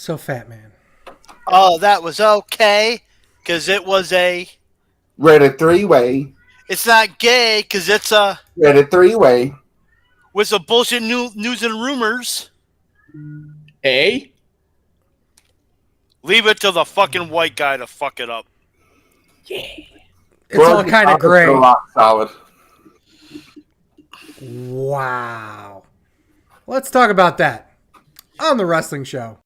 So, Fat Man. Oh, that was okay, because it was a... Reddit three-way. It's not gay, because it's a... Reddit three-way. With some bullshit news and rumors. Hey? Leave it to the fucking white guy to fuck it up. Yeah. It's all kind of gray. Rock solid. Wow. Let's talk about that on the wrestling show.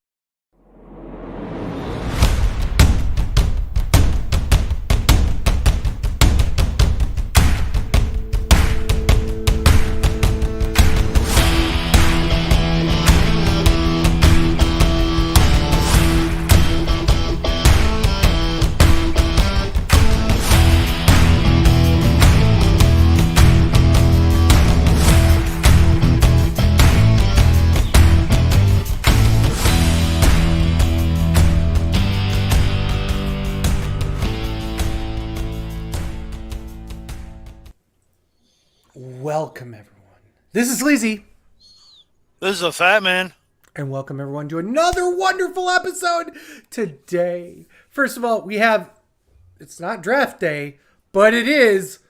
Welcome, everyone. This is Sleazy. This is a Fat Man. And welcome, everyone, to another wonderful episode today. First of all, we have, it's not draft day, but it is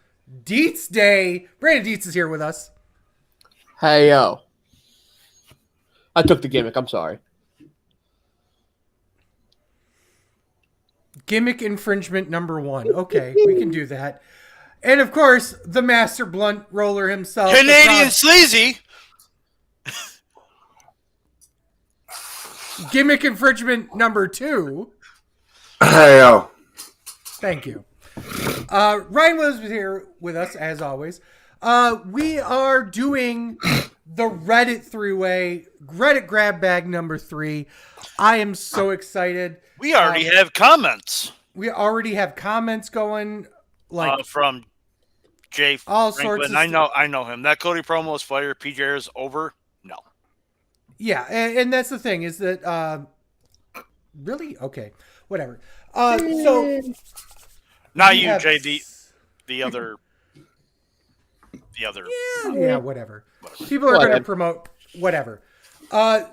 Dietz Day. Brandon Dietz is here with us. Hey, yo. I took the gimmick. I'm sorry. Gimmick infringement number 1. Okay, we can do that. And, of course, the master blunt roller himself. Canadian Sleazy. Gimmick infringement number 2. Hey, yo. Thank you. Ryan was here with us, as always. We are doing the Reddit three-way, Reddit grab bag number 3. I am so excited. We already have comments. We already have comments going. Like from Jay all Franklin. sorts of I know him. That Cody promo is fire. PJ is over. No. Yeah, and that's the thing is that really okay, whatever. So not you, Jay. The other. Yeah, whatever. People are going to promote whatever. We're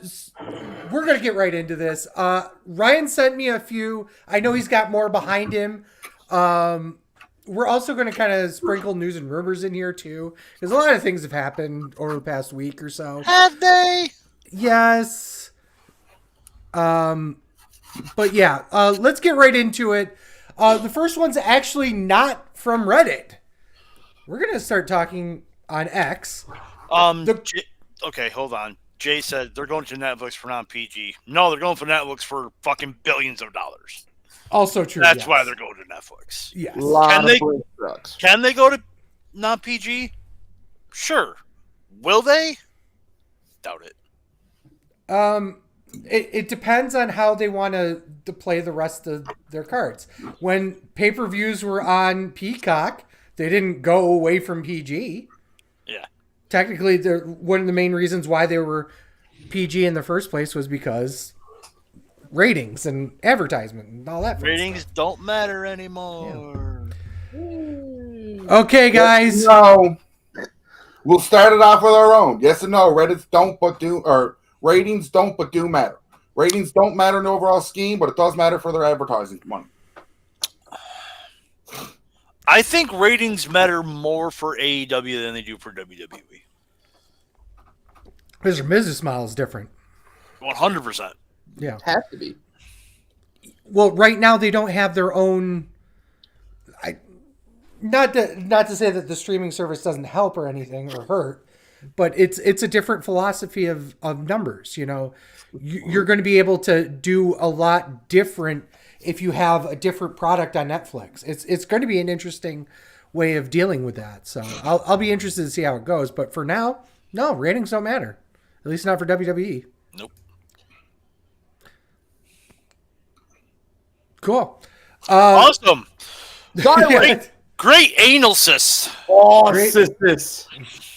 going to get right into this. Ryan sent me a few. I know he's got more behind him. We're also going to kind of sprinkle news and rumors in here too, because a lot of things have happened over the past week or so. Have they? Yes. But yeah, let's get right into it. The first one's actually not from Reddit. We're going to start talking on X. Okay, hold on. Jay said they're going to Netflix for non-PG. No, they're going for Netflix for fucking billions of dollars. Also true. That's yes. why they're going to Netflix. Yes. Can they go to non-PG? Sure. Will they? Doubt it. It depends on how they want to play the rest of their cards. When pay-per-views were on Peacock, they didn't go away from PG. Yeah. Technically, one of the main reasons why they were PG in the first place was because ratings and advertisement and all that. Ratings don't matter anymore. Yeah. Okay, guys. No. We'll start it off with our own. Yes and no. Reddit's don't but do, or ratings don't but do matter. Ratings don't matter in the overall scheme, but it does matter for their advertising money. I think ratings matter more for AEW than they do for WWE. Because their business model is different. 100%. Yeah. Has to be. Well, right now they don't have their own. Not to say that the streaming service doesn't help or anything or hurt, but it's a different philosophy of numbers. You know, you're going to be able to do a lot different if you have a different product on Netflix. It's going to be an interesting way of dealing with that. So I'll be interested to see how it goes. But for now, no, ratings don't matter. At least not for WWE. Nope. Cool. Awesome. Great anal cysts. Oh, sis.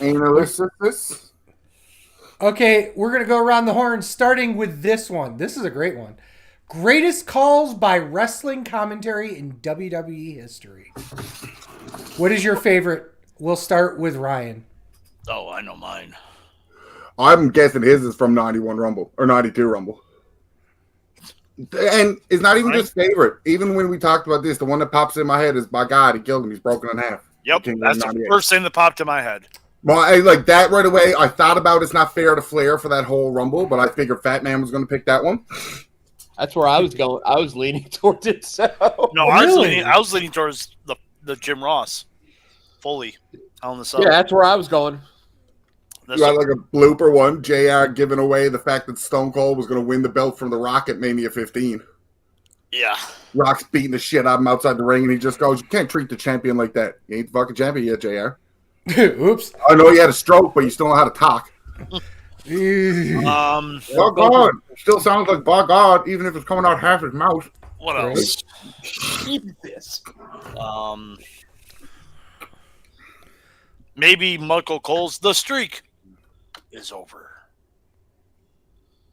Anal cysts. Okay, we're going to go around the horn starting with this one. This is a great one. Greatest calls by wrestling commentary in WWE history. What is your favorite? We'll start with Ryan. Oh, I know mine. I'm guessing his is from 91 Rumble or 92 Rumble. And it's not even just favorite. Even when we talked about this, the one that pops in my head is, by God, he killed him. He's broken in half. Yep, that's the first thing that popped in my head. Well, like that right away, I thought about it's not fair to Flair for that whole Rumble, but I figured Fat Man was going to pick that one. That's where I was going. I was leaning towards it. So no, I was leaning towards the Jim Ross, fully on the side. Yeah, that's where I was going. You got like a blooper one, JR giving away the fact that Stone Cold was going to win the belt from The Rock at Mania 15. Yeah. Rock's beating the shit out of him outside the ring, and he just goes, "You can't treat the champion like that. You ain't the fucking champion yet, JR." Oops. I know you had a stroke, but you still know how to talk. By God. Still sounds like by God, even if it's coming out half his mouth. What else? this. Maybe Michael Cole's The Streak is over.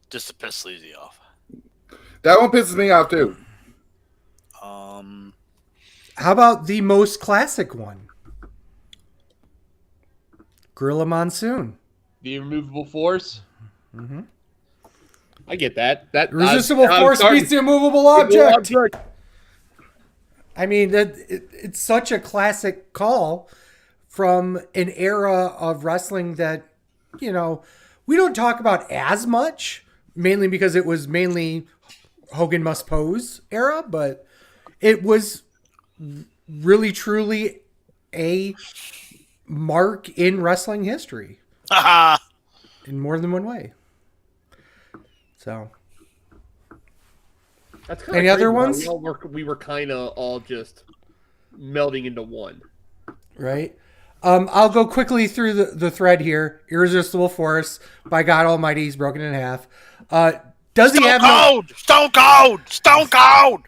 Just to piss Sleazy off. That one pisses me off too. How about the most classic one? Gorilla Monsoon. The immovable force. Mm-hmm. I get that. That irresistible force beats the immovable object. I mean, it's such a classic call from an era of wrestling that, you know, we don't talk about as much, mainly because it was mainly Hogan Must Pose era, but it was really, truly a mark in wrestling history in more than one way. So, that's any other ones? We were kind of all just melding into one, right? I'll go quickly through the thread here. Irresistible force. By God Almighty, he's broken in half. Does he have Stone Cold? Stone Cold!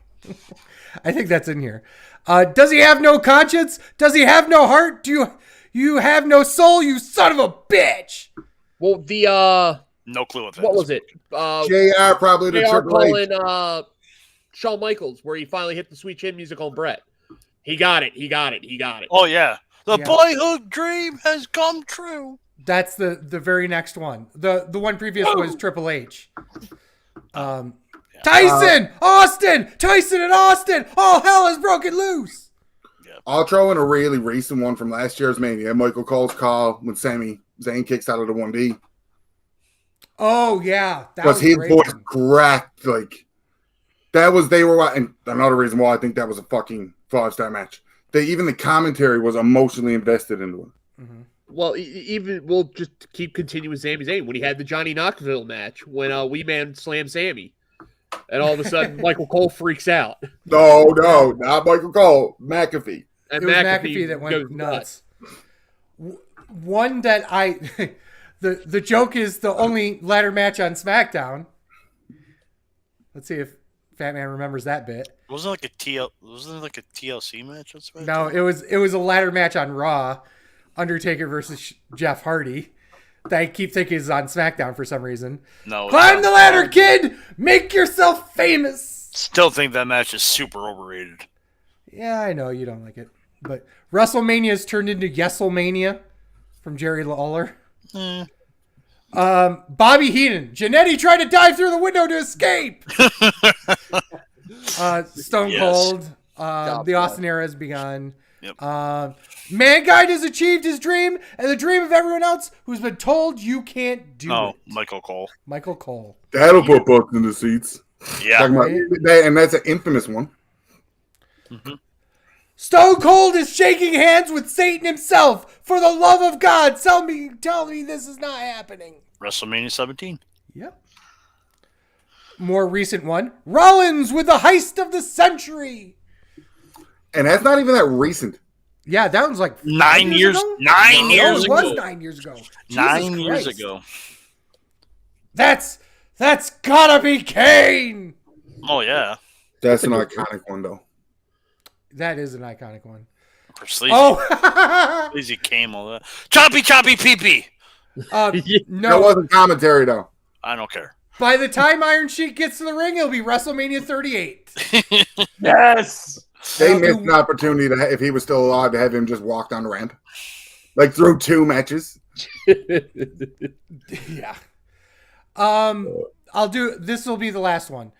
I think that's in here. Does he have no conscience? Does he have no heart? Do you have no soul, you son of a bitch? Well, no clue what that what is. was it? JR probably the JR Triple H. calling Shawn Michaels, where he finally hit the Sweet Chin music on Brett. He got it. Oh, yeah. The boyhood dream has come true. That's the very next one. The one previous was Triple H. Tyson! Austin! Tyson and Austin! All hell is broken loose! I'll throw in a really recent one from last year's Mania. Michael Cole's call when Sami Zayn kicks out of the 1D. Oh, yeah. That was his great voice one. cracked. Like, that was, they were, and another reason why I think that was a fucking 5-star match. Even the commentary was emotionally invested into it. Mm-hmm. Well, we'll just keep continuing with Sami Zayn when he had the Johnny Knoxville match when Wee Man slammed Sammy. And all of a sudden, Michael Cole freaks out. No, not Michael Cole. McAfee. And it was McAfee that went nuts. One that the joke is the only ladder match on SmackDown. Let's see if Fat Man remembers that bit. Wasn't it like a TLC match on SmackDown? No, it was a ladder match on Raw. Undertaker versus Jeff Hardy. That I keep thinking is on SmackDown for some reason. No. Climb the ladder, kid! Make yourself famous! Still think that match is super overrated. Yeah, I know you don't like it. But WrestleMania has turned into Yeselmania from Jerry Lawler. Bobby Heenan. Jannetty tried to dive through the window to escape! Stone Cold. The Austin era has begun. Yep. Mankind has achieved his dream and the dream of everyone else who's been told you can't do it. Michael Cole. Michael Cole. That'll put books in the seats. Yeah. And that's an infamous one. Mm-hmm. Stone Cold is shaking hands with Satan himself. For the love of God, tell me this is not happening. WrestleMania 17. Yep. More recent one. Rollins with the heist of the century. And that's not even that recent. Yeah, that was like 9 years. Ago? 9 years ago. ago. It was 9 years ago. 9 years ago. That's gotta be Kane. Oh yeah. That's an iconic one though. That is an iconic one. For Sleazy. Oh, Sleazy came all that. Choppy pee pee. No, that wasn't commentary though. I don't care. By the time Iron Sheik gets to the ring, it'll be WrestleMania 38. Yes. They missed an opportunity to, if he was still alive, to have him just walk down the ramp, like through 2 matches. Yeah. I'll do. This will be the last one.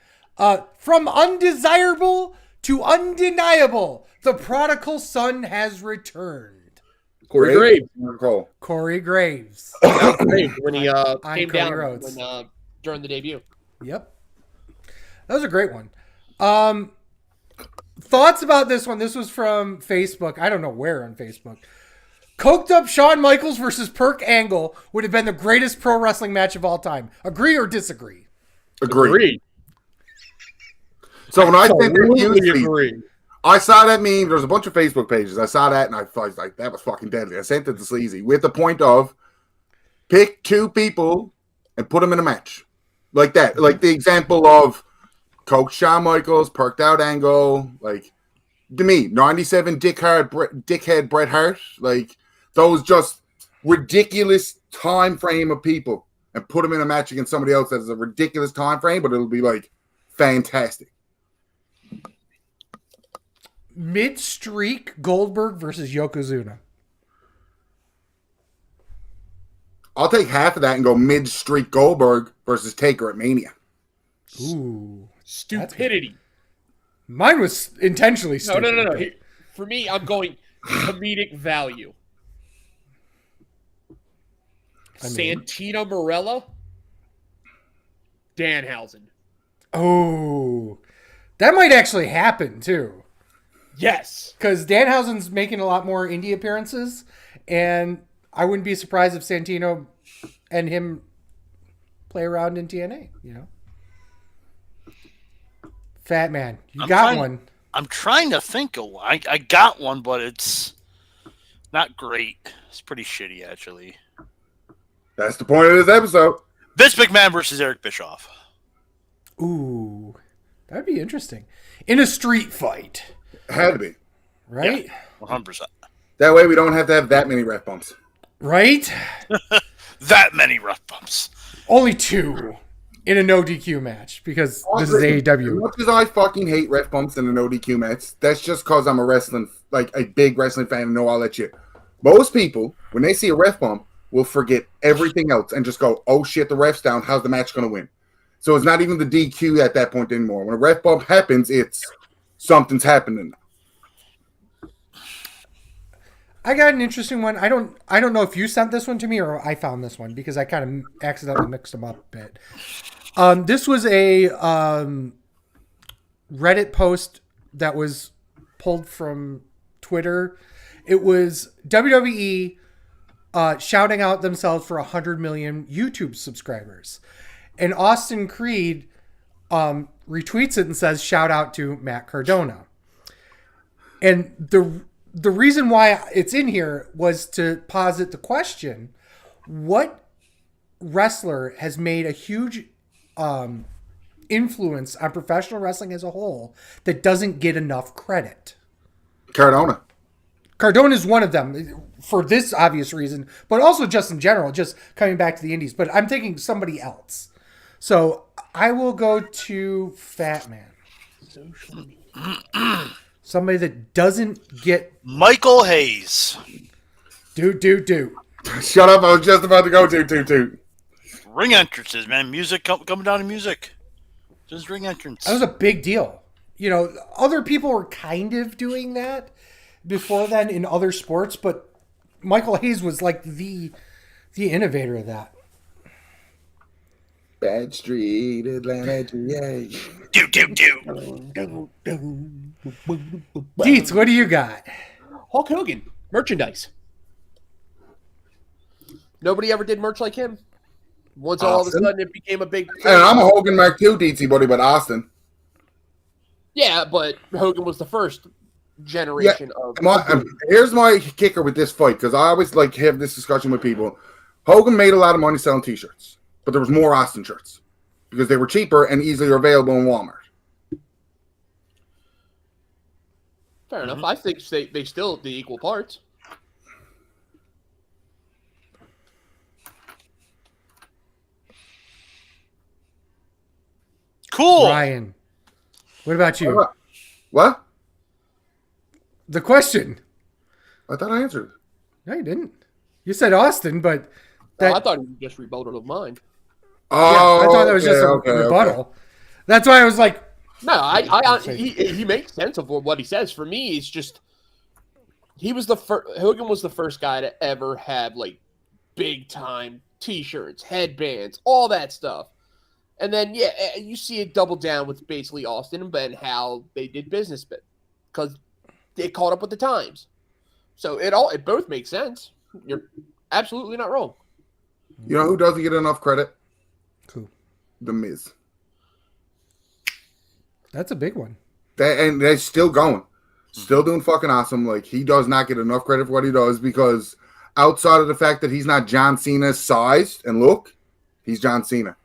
From undesirable to undeniable, the prodigal son has returned. Corey Graves. Cole. Corey Graves. Graves when he came Cody down Rhodes. during the debut. Yep. That was a great one. Thoughts about this one? This was from Facebook. I don't know where on Facebook. Coked up Shawn Michaels versus Perk Angle would have been the greatest pro wrestling match of all time. Agree or disagree? Agree. So when I think agree. I saw that meme. There's a bunch of Facebook pages. I saw that and I was like, that was fucking deadly. I sent it to Sleazy with the point of pick two people and put them in a match. Like that. Like the example of Coke Shawn Michaels, Perked Out Angle, like to me, 97 dickhead Bret Hart, like those just ridiculous time frame of people and put them in a match against somebody else that's a ridiculous time frame, but it'll be like fantastic. Mid-streak Goldberg versus Yokozuna. I'll take half of that and go mid-streak Goldberg versus Taker at Mania. Ooh. Stupidity. Mine was intentionally stupid. No. For me, I'm going comedic value. Santino Marella, Danhausen. Oh. That might actually happen, too. Yes. Because Danhausen's making a lot more indie appearances, and I wouldn't be surprised if Santino and him play around in TNA, you know? Fat Man, you got one. I'm trying to think of one. I got one, but it's not great. It's pretty shitty, actually. That's the point of this episode. Vince McMahon versus Eric Bischoff. Ooh, that would be interesting. In a street fight. Had to be. Right? Yeah, 100%. That way we don't have to have that many ref bumps. Right? That many rough bumps. Only 2 in a no DQ match because this is As AEW. much as I fucking hate ref bumps in an ODQ match, that's just because I'm a big wrestling fan and know all that shit. Most people, when they see a ref bump, will forget everything else and just go, oh shit, the ref's down. How's the match going to win? So it's not even the DQ at that point anymore. When a ref bump happens, it's something's happening. I got an interesting one. I don't know if you sent this one to me or I found this one because I kind of accidentally mixed them up a bit. This was a Reddit post that was pulled from Twitter. It was WWE shouting out themselves for 100 million YouTube subscribers. And Austin Creed retweets it and says, shout out to Matt Cardona. And the reason why it's in here was to posit the question, what wrestler has made a huge influence on professional wrestling as a whole that doesn't get enough credit? Cardona. Cardona is one of them for this obvious reason, but also just in general, just coming back to the indies. But I'm thinking somebody else. So I will go to Fat Man. Somebody that doesn't get Michael Hayes. Do. Shut up. I was just about to go to. Ring entrances, man. Music coming down to music. Just ring entrance. That was a big deal. You know, other people were kind of doing that before then in other sports, but Michael Hayes was like the innovator of that. Bad Street, Atlanta, GA. Do. Dietz, what do you got? Hulk Hogan, merchandise. Nobody ever did merch like him. Once all of a sudden it became a big... And I'm a Hogan Mark II DT buddy, but Austin. Yeah, but Hogan was the first generation of... Here's my kicker with this fight, because I always like have this discussion with people. Hogan made a lot of money selling T-shirts, but there was more Austin shirts because they were cheaper and easily available in Walmart. Fair enough. I think they still did equal parts. Cool. Ryan, what about you? What? The question. I thought I answered. No, you didn't. You said Austin, but that, I thought it was just rebuttal of mine. Oh, I thought that was just a rebuttal. Okay. That's why I was like, No, he makes sense of what he says. For me, it's just Hogan was the first guy to ever have like big time T-shirts, headbands, all that stuff. And then you see it double down with basically Austin and Ben how they did business, because they caught up with the times. So it both makes sense. You're absolutely not wrong. You know who doesn't get enough credit? Who? The Miz. That's a big one. And they're still going. Still doing fucking awesome. Like, he does not get enough credit for what he does, because outside of the fact that he's not John Cena's size and look, he's John Cena.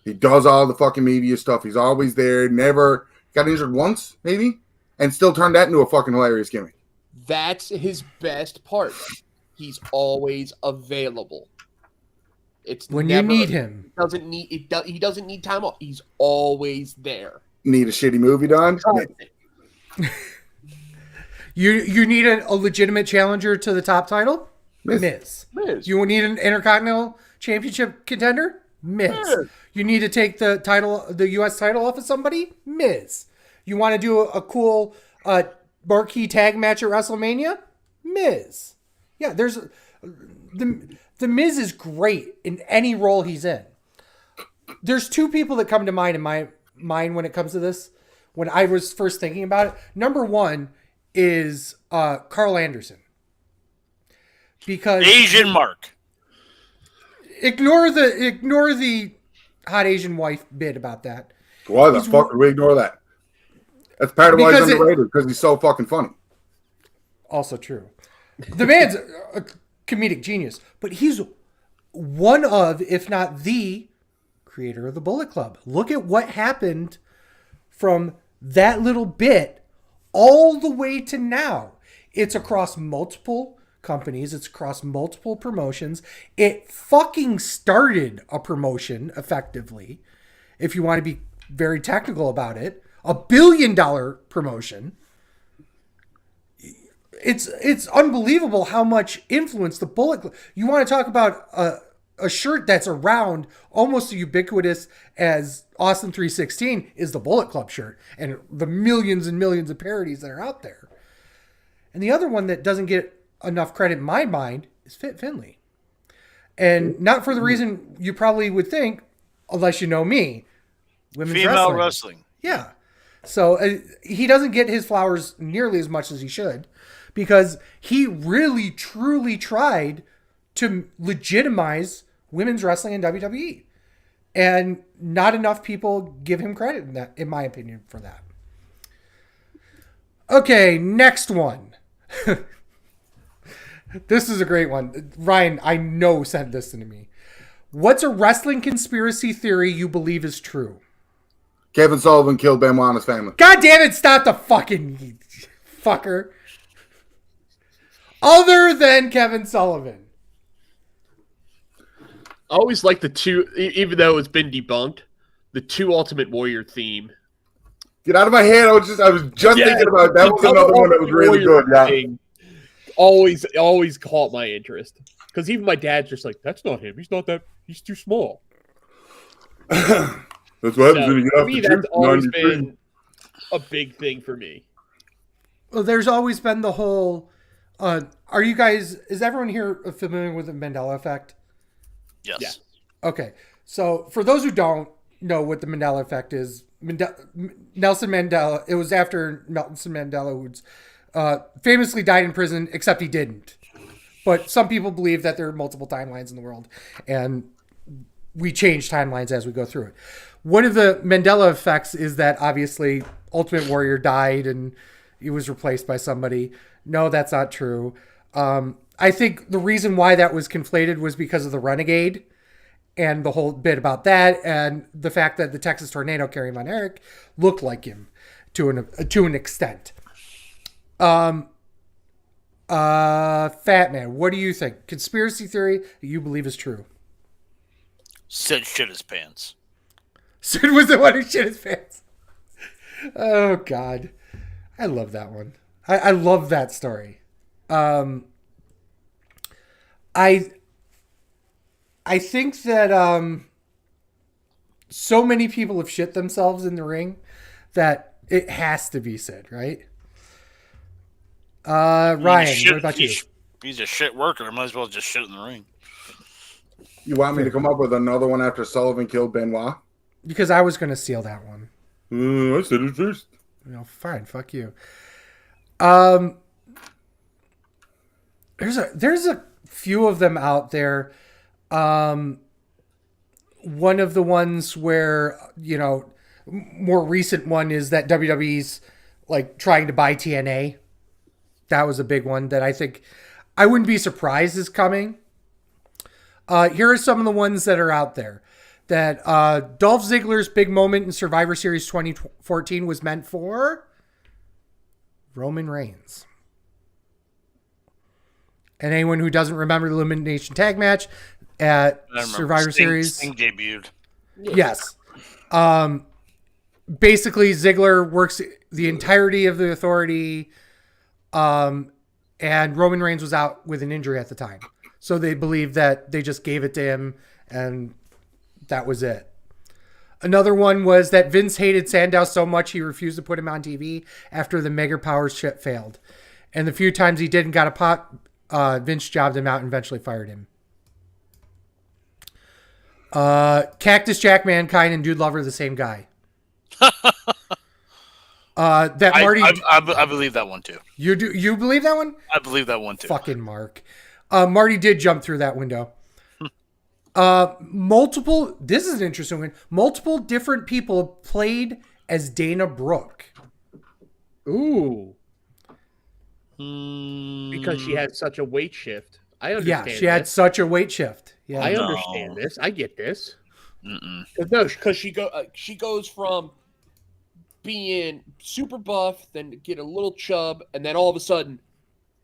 He does all the fucking media stuff. He's always there. Never got injured once, maybe, and still turned that into a fucking hilarious gimmick. That's his best part. He's always available. It's when never, you need him. He doesn't need time off. He's always there. Need a shitty movie done? You need a legitimate challenger to the top title? Miz. You need an Intercontinental Championship contender? Miz. You need to take the U.S. title off of somebody? Miz. You want to do a cool marquee tag match at WrestleMania? Miz. Yeah, there's the Miz is great in any role he's in. There's two people that come to mind in my mind when it comes to this. When I was first thinking about it, number one is Carl Anderson, because Asian Mark. Ignore the hot Asian wife bit about that. Why the fuck would we ignore that? That's part of why he's underrated, because he's so fucking funny. Also true. The man's a comedic genius, but he's one of, if not the creator of the Bullet Club. Look at what happened from that little bit all the way to now. It's across multiple companies. It's across multiple promotions. It fucking started a promotion, effectively, if you want to be very technical about it. $1 billion promotion. It's unbelievable how much influence the Bullet Club. You want to talk about a shirt that's around almost as ubiquitous as Austin 316 is the Bullet Club shirt, and the millions and millions of parodies that are out there. And the other one that doesn't get enough credit in my mind is Fit Finlay. And not for the reason you probably would think, unless you know me. Women's Female wrestling. Yeah. So he doesn't get his flowers nearly as much as he should, because he really, truly tried to legitimize women's wrestling in WWE. And not enough people give him credit in that, in my opinion, for that. Okay, next one. This is a great one. Ryan, I know, sent this to me. What's a wrestling conspiracy theory you believe is true? Kevin Sullivan killed Benoit and his family. God damn it, stop the fucking fucker. Other than Kevin Sullivan. I always like the two, even though it's been debunked, the two Ultimate Warrior theme. Get out of my head. I was just thinking about it. That was another one that was really good. Yeah. Always caught my interest. Because even my dad's just like, that's not him. He's not that. He's too small. That's what happens when you get off the that's gym. always been a big thing for me. Well, there's always been the whole. Is everyone here familiar with the Mandela effect? Yes. Yeah. Okay. So for those who don't know what the Mandela effect is, Nelson Mandela, it was after Nelson Mandela, who's famously died in prison, except he didn't. But some people believe that there are multiple timelines in the world, and we change timelines as we go through it. One of the Mandela effects is that obviously Ultimate Warrior died and he was replaced by somebody. No, that's not true. I think the reason why that was conflated was because of the Renegade and the whole bit about that, and the fact that the Texas Tornado, Kerry Von Erich, looked like him to an extent. Fat Man, what do you think? Conspiracy theory that you believe is true? Sid shit his pants. Sid was the one who shit his pants. Oh, God. I love that one. I love that story. I think that so many people have shit themselves in the ring that it has to be Sid, right? Ryan, what about you? He's a shit worker. Might as well just shit in the ring. You want me to come up with another one after Sullivan killed Benoit? Because I was going to steal that one. I said it first. Fine, fuck you. There's a few of them out there. One of the ones where, more recent one is that WWE's like trying to buy TNA. That was a big one that I think I wouldn't be surprised is coming. Here are some of the ones that are out there. That Dolph Ziggler's big moment in Survivor Series 2014 was meant for Roman Reigns. And anyone who doesn't remember the Elimination Tag match at Survivor Series. Sting debuted. Yes. Basically, Ziggler works the entirety of the Authority, and Roman Reigns was out with an injury at the time. So they believe that they just gave it to him, and that was it. Another one was that Vince hated Sandow so much he refused to put him on TV after the Mega Powers shit failed. And the few times he did and got a pot, Vince jobbed him out and eventually fired him. Cactus Jack Mankind and Dude Lover, the same guy. That Marty, I believe that one too. You do? You believe that one? I believe that one too. Fucking Mark. Marty did jump through that window. This is an interesting one. Multiple different people played as Dana Brooke. Ooh. Because she had such a weight shift. I understand. Yeah, she had such a weight shift. Yeah, I understand this. I get this. Because she goes from being super buff, then get a little chub, and then all of a sudden,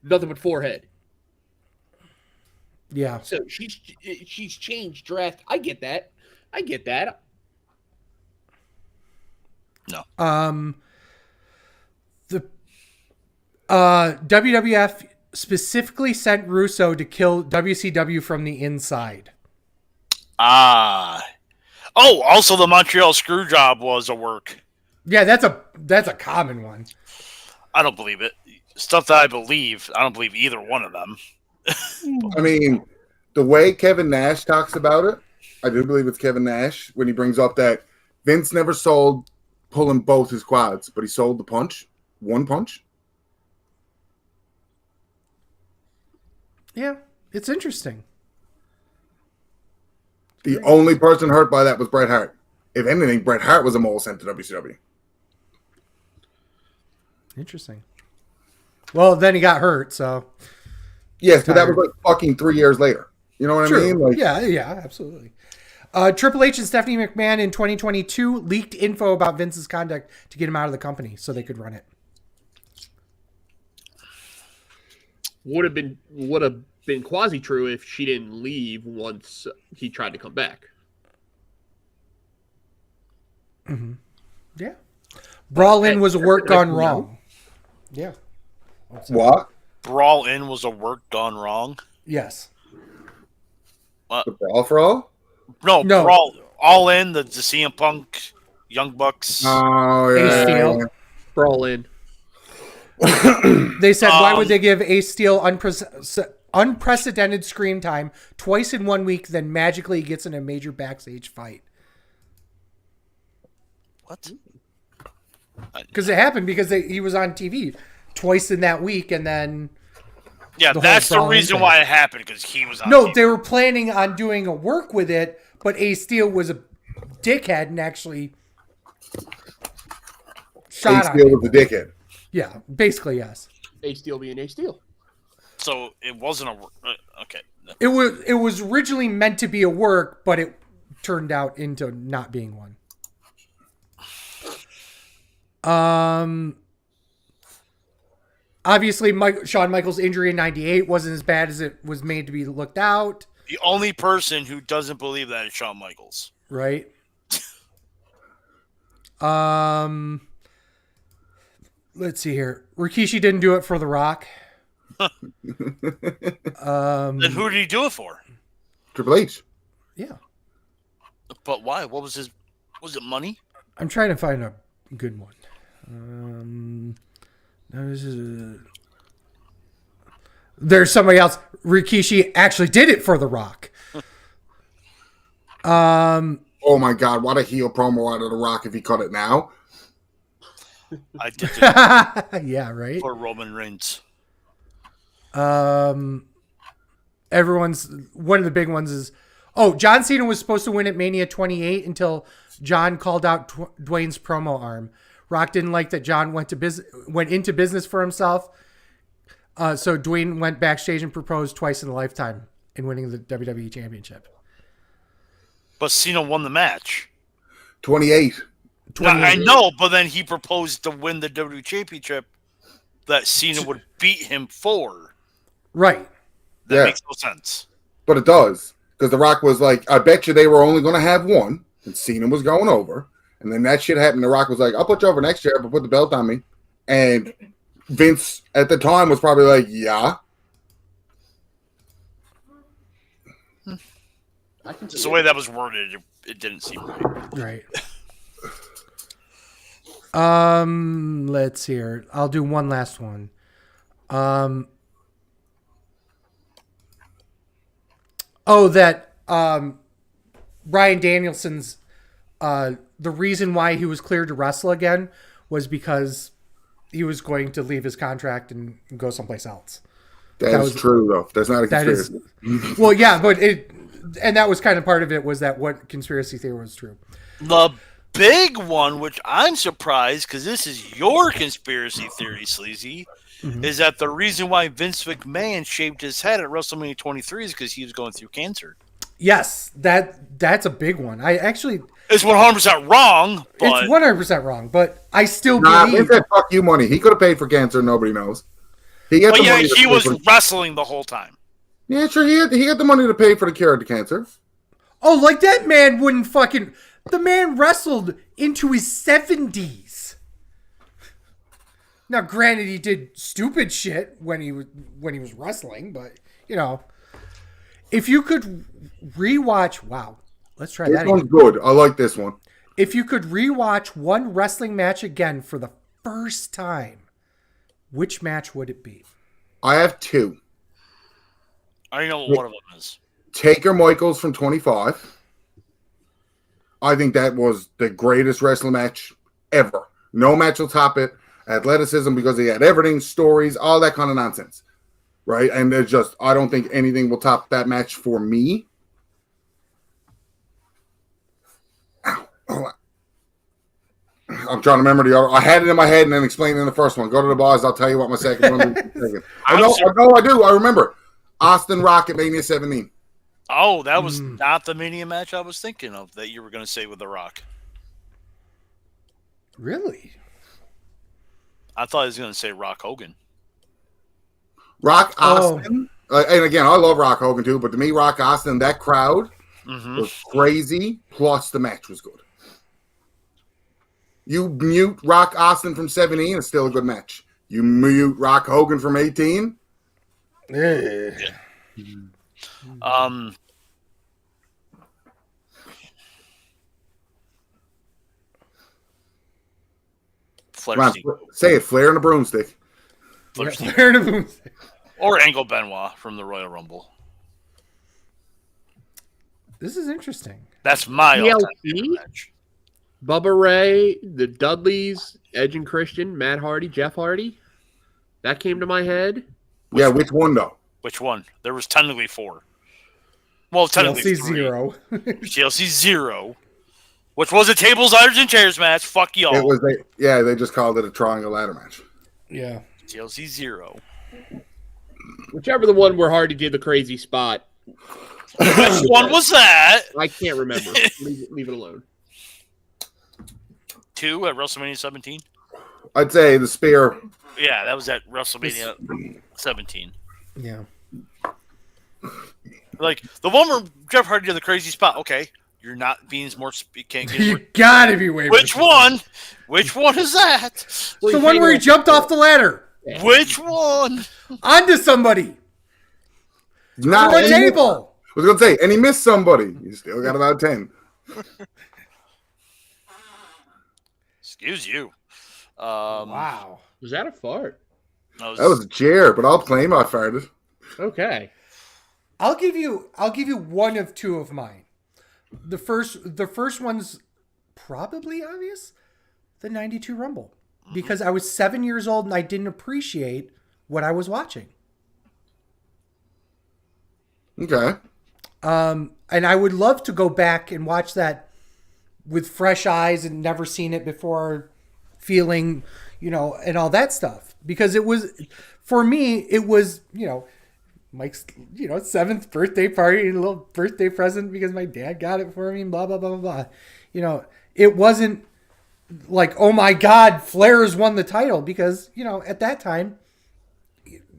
nothing but forehead. Yeah. So she's changed drastically. I get that. No. The WWF specifically sent Russo to kill WCW from the inside. Also the Montreal Screwjob was a work. Yeah, that's a common one. I don't believe it. Stuff that I don't believe either one of them. I mean, the way Kevin Nash talks about it, I do believe it's Kevin Nash when he brings up that Vince never sold pulling both his quads, but he sold the punch, one punch. Yeah, it's interesting. The only person hurt by that was Bret Hart. If anything, Bret Hart was a mole sent to WCW. Interesting. Well, then he got hurt, so. Yes, but that was like fucking 3 years later. You know what I mean? Like, yeah, absolutely. Triple H and Stephanie McMahon in 2022 leaked info about Vince's conduct to get him out of the company so they could run it. Would have been quasi true if she didn't leave once he tried to come back. Mm-hmm. Yeah. Brawl In was a work gone wrong. Yeah. what? Brawl In was a work gone wrong. Yes. What? The Brawl for All? No. Brawl All In, the CM Punk, Young Bucks. Oh, yeah. Ace Steel. Brawl In. They said, why would they give Ace Steel unprecedented screen time twice in 1 week, then magically he gets in a major backstage fight? What? Because it happened because he was on TV twice in that week, and then... Yeah, that's the reason why it happened, because he was on No, TV. they were planning on doing a work with it, but Ace Steel was a dickhead and actually shot Ace on Steel him. was the dickhead. Yeah, basically, yes. Ace Steel being Ace Steel. So it wasn't a... okay. It was originally meant to be a work, but it turned out into not being one. Obviously, Shawn Michaels' injury in '98 wasn't as bad as it was made to be looked out. The only person who doesn't believe that is Shawn Michaels. Right. Let's see here. Rikishi didn't do it for The Rock. Then who did he do it for? Triple H. Yeah. But why? What was his... Was it money? I'm trying to find good one. There's somebody else. Rikishi actually did it for The Rock. Oh my God, what a heel promo out of The Rock if he cut it now. I did it Yeah, right. for Roman Reigns. Everyone's one of the big ones is John Cena was supposed to win at Mania 28 until John called out Dwayne's promo arm. Rock didn't like that John went into business for himself. So Dwayne went backstage and proposed twice in a lifetime in winning the WWE Championship. But Cena won the match. 28. Now, I know, but then he proposed to win the WWE Championship that Cena would beat him for. Right. That makes no sense. But it does. Because The Rock was like, I bet you they were only going to have one. And Cena was going over. And then that shit happened. The Rock was like, I'll put you over next year, but put the belt on me. And Vince at the time was probably like, yeah. It's the way that was worded, it didn't seem right. Right. Let's see here. I'll do one last one. Bryan Danielson's the reason why he was cleared to wrestle again was because he was going to leave his contract and go someplace else. That is true, though. That's not a conspiracy. Well, yeah, but that was kind of part of it was that what conspiracy theory was true. The big one, which I'm surprised because this is your conspiracy theory, Sleazy, is that the reason why Vince McMahon shaved his head at WrestleMania 23 is because he was going through cancer. Yes, that's a big one. I actually... It's 100% wrong, but... It's 100% wrong, but I still Nah, believe... Vince had fuck you money. He could have paid for cancer, nobody knows. He was wrestling the whole time. Yeah, sure, he had the money to pay for the cure of the cancer. Oh, like that man wouldn't fucking... The man wrestled into his 70s. Now, granted, he did stupid shit when he was wrestling, but, you know... If you could rewatch... Wow. Let's try that again. This one's good. I like this one. If you could rewatch one wrestling match again for the first time, which match would it be? I have two. I don't know what one of them is. Taker Michaels from 25. I think that was the greatest wrestling match ever. No match will top it. Athleticism, because he had everything, stories, all that kind of nonsense. Right? And there's just, I don't think anything will top that match for me. I'm trying to remember the other. I had it in my head and then explained in the first one. Go to the bars. I'll tell you what my second one is. I do. I remember. Austin Rock at Mania 17. Oh, that was not the Mania match I was thinking of that you were going to say with The Rock. Really? I thought he was going to say Rock Hogan. Rock Austin. And again, I love Rock Hogan too, but to me, Rock Austin, that crowd was crazy, plus the match was good. You mute Rock Austin from 17, it's still a good match. You mute Rock Hogan from 18. Yeah. Say it, Flair and a broomstick. Flair and a broomstick. Or Angle Benoit from the Royal Rumble. This is interesting. That's my all-time match. Bubba Ray, the Dudleys, Edge and Christian, Matt Hardy, Jeff Hardy. That came to my head. Which one though? Which one? There was technically 4. Well, technically TLC 0. TLC 0. Which was a tables, ladders, and chairs match. Fuck y'all. It was they just called it a triangle ladder match. Yeah. TLC 0. Whichever the one where Hardy did the crazy spot. Which one was that? I can't remember. leave it alone. 2 at WrestleMania 17? I'd say the spear. Yeah, that was at WrestleMania 17. Yeah. Like, the one where Jeff Hardy did the crazy spot. Okay, you're not being more... You gotta be way Which one? Which one is that? The one where he jumped off the ladder. Which one? Onto somebody. Not on a table. I was going to say, and he missed somebody. You still got about 10. Excuse you. Wow. Was that a fart? That That was a chair, but I'll claim I farted. Okay. I'll give you one of two of mine. The first one's probably obvious. The 92 Rumble. Because I was 7 years old and I didn't appreciate what I was watching. Okay. And I would love to go back and watch that with fresh eyes and never seen it before, feeling, and all that stuff. Because it was, for me, it was, Mike's, 7th birthday party, a little birthday present because my dad got it for me, and blah, blah, blah, blah, blah. It wasn't like, oh my God, Flair has won the title, because, at that time,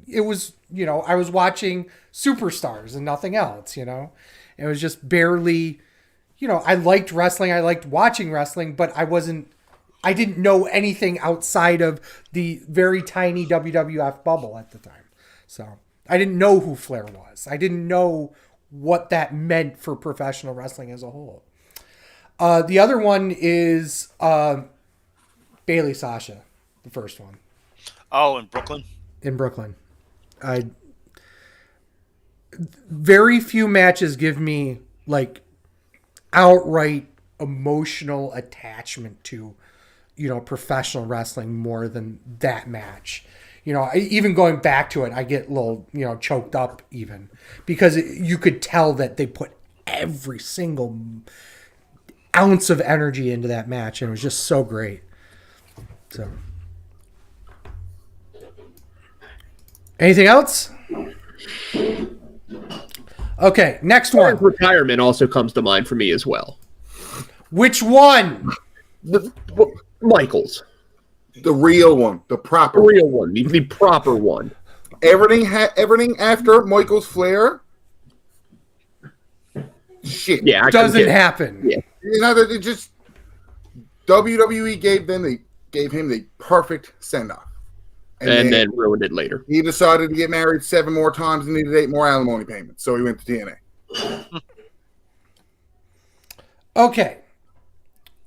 it was, I was watching superstars and nothing else, It was just barely, I liked wrestling. I liked watching wrestling, but I didn't know anything outside of the very tiny WWF bubble at the time. So I didn't know who Flair was. I didn't know what that meant for professional wrestling as a whole. The other one is Bailey Sasha, the first one. Oh, in Brooklyn? In Brooklyn. Very few matches give me like outright emotional attachment to, professional wrestling more than that match. Even going back to it, I get a little, choked up even, because you could tell that they put every single ounce of energy into that match, and it was just so great. So, anything else? Okay, next one. Retirement also comes to mind for me as well. Which one? Michaels. The real one. The proper The real one. The proper one. Everything after Michael's Flair. Shit. Yeah, doesn't happen. Yeah. It just WWE gave him the perfect send off. And then ruined it later. He decided to get married 7 more times and needed 8 more alimony payments. So he went to TNA. Okay.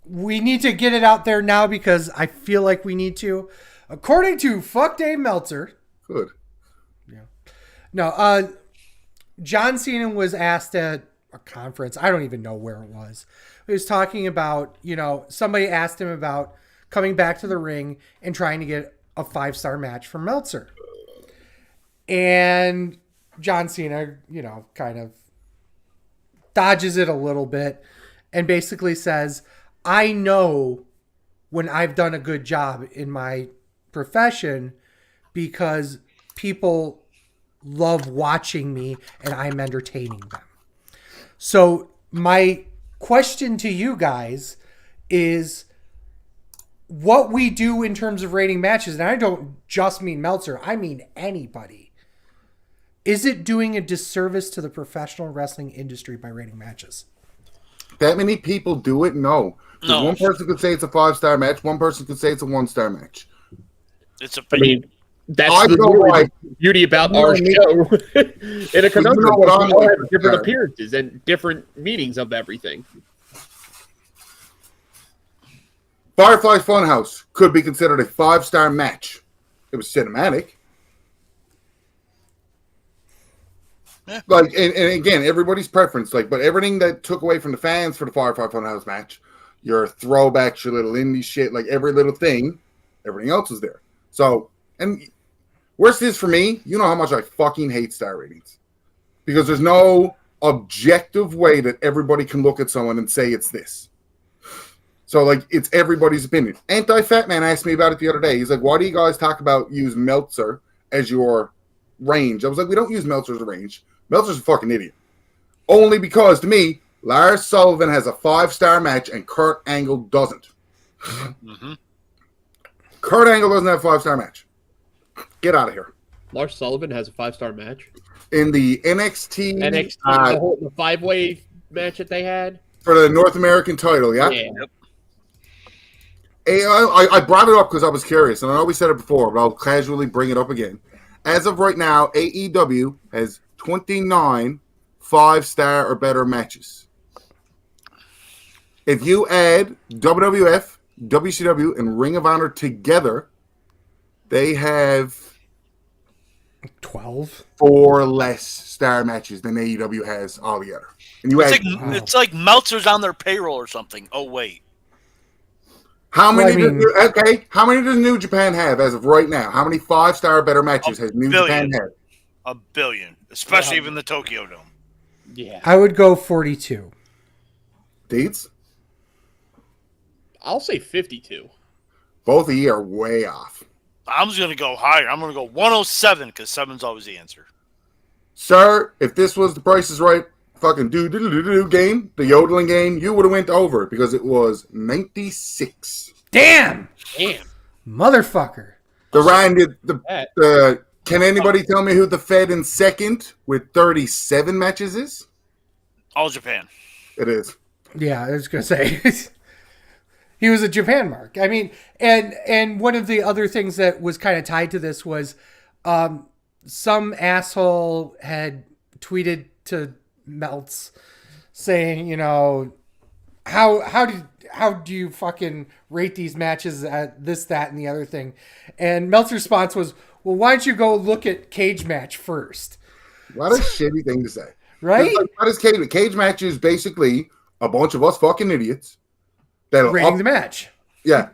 We need to get it out there now because I feel like we need to. According to Fuck Dave Meltzer. Good. Yeah. No, John Cena was asked at a conference. I don't even know where it was. He was talking about, somebody asked him about coming back to the ring and trying to get a 5-star match for Meltzer. And John Cena, kind of dodges it a little bit and basically says, I know when I've done a good job in my profession because people love watching me and I'm entertaining them. So my question to you guys is, what we do in terms of rating matches, and I don't just mean Meltzer, I mean anybody, is it doing a disservice to the professional wrestling industry by rating matches? That many people do it? No. No. One person could say it's a 5-star match. One person could say it's a 1-star match. It's a that's I know why. the beauty about our show. In a conundrum, You know what I'm we all have like, different sir. appearances and different meanings of everything. Firefly Funhouse could be considered a 5-star match. It was cinematic. Yeah. Like, and again, everybody's preference. Like, but everything that took away from the fans for the Firefly Funhouse match, your throwbacks, your little indie shit, like every little thing, everything else is there. So, and worst is for me, you know how much I fucking hate star ratings, because there's no objective way that everybody can look at someone and say it's this. So, like, it's everybody's opinion. Anti-Fatman asked me about it the other day. He's like, why do you guys talk about use Meltzer as your range? I was like, we don't use Meltzer as a range. Meltzer's a fucking idiot. Only because, to me, Lars Sullivan has a 5-star match and Kurt Angle doesn't. Mm-hmm. Kurt Angle doesn't have a 5-star match. Get out of here. Lars Sullivan has a 5-star match. In the NXT, the 5-way match that they had for the North American title, yeah? Yeah. Yep. I brought it up because I was curious, and I know we said it before, but I'll casually bring it up again. As of right now, AEW has 29 5-star or better matches. If you add WWF, WCW and Ring of Honor together, they have 12. 4 less star matches than AEW has altogether. And you It's like Meltzer's on their payroll or something. Oh wait, how many? Well, I mean- How many does New Japan have as of right now? How many 5-star better matches has New Japan had? a billion, especially even the Tokyo Dome. Yeah. I would go 42. Deeds? I'll say 52. Both of you are way off. I'm just gonna go higher. I'm gonna go 107 because 7's always the answer. Sir, if this was the Price is Right fucking do game, the yodeling game, you would have went over because it was 96. Damn! Damn. Motherfucker. The Ryan did the can anybody tell me who the Fed in second with 37 matches is? All Japan. It is. Yeah, I was going to say. He was a Japan mark. I mean, and one of the other things that was kind of tied to this was some asshole had tweeted to Meltz saying, you know, how do you fucking rate these matches at this, that, and the other thing? And Meltz's response was, well, why don't you go look at Cage Match first? What a shitty thing to say. Right? Like, what is Cage? Cage Match is basically a bunch of us fucking idiots that'll Rating the match. Yeah.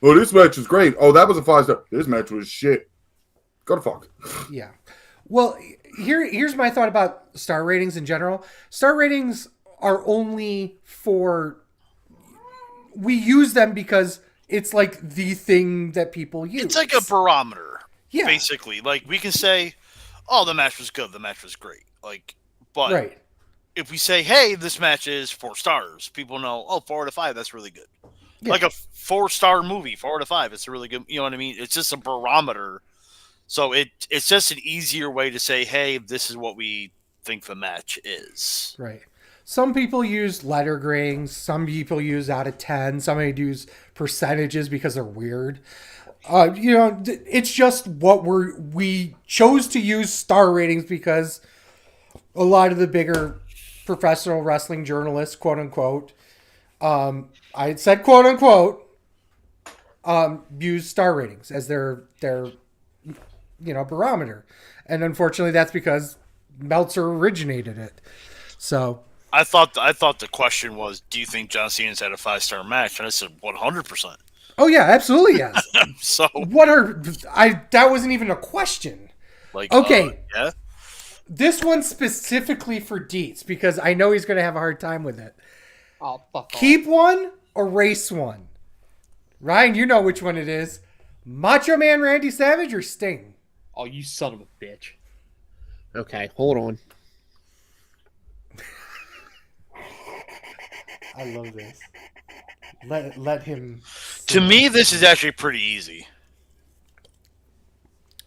Oh, this match was great. Oh, that was a 5-star. This match was shit. Go to fuck. Yeah. Well, here's my thought about star ratings in general. Star ratings are only for, we use them because it's like the thing that people use. It's like a barometer, Yeah. basically. Like we can say, "Oh, the match was good. The match was great." Like, but Right. if we say, "Hey, this match is 4 stars," people know, "Oh, 4 out of 5. That's really good." Yeah. Like a 4-star movie, 4 out of 5. It's a really good. You know what I mean? It's just a barometer. So it's just an easier way to say, "Hey, this is what we think the match is." Right. Some people use letter gradings. Some people use out of 10. Some use percentages because they're weird. You know, it's just what we chose to use star ratings because a lot of the bigger professional wrestling journalists, quote unquote, I said quote unquote, use star ratings as their barometer, and unfortunately, that's because Meltzer originated it. So. I thought the question was, do you think John Cena's had a 5-star match? And I said 100%. Oh yeah, absolutely yes. So that wasn't even a question. like, Okay. yeah. This one specifically for Dietz because I know he's going to have a hard time with it. Oh, fuck off. Keep one, erase one. Ryan, you know which one it is. Macho Man Randy Savage or Sting? Oh, you son of a bitch. Okay, hold on. I love this. Let him. To me, this is actually pretty easy.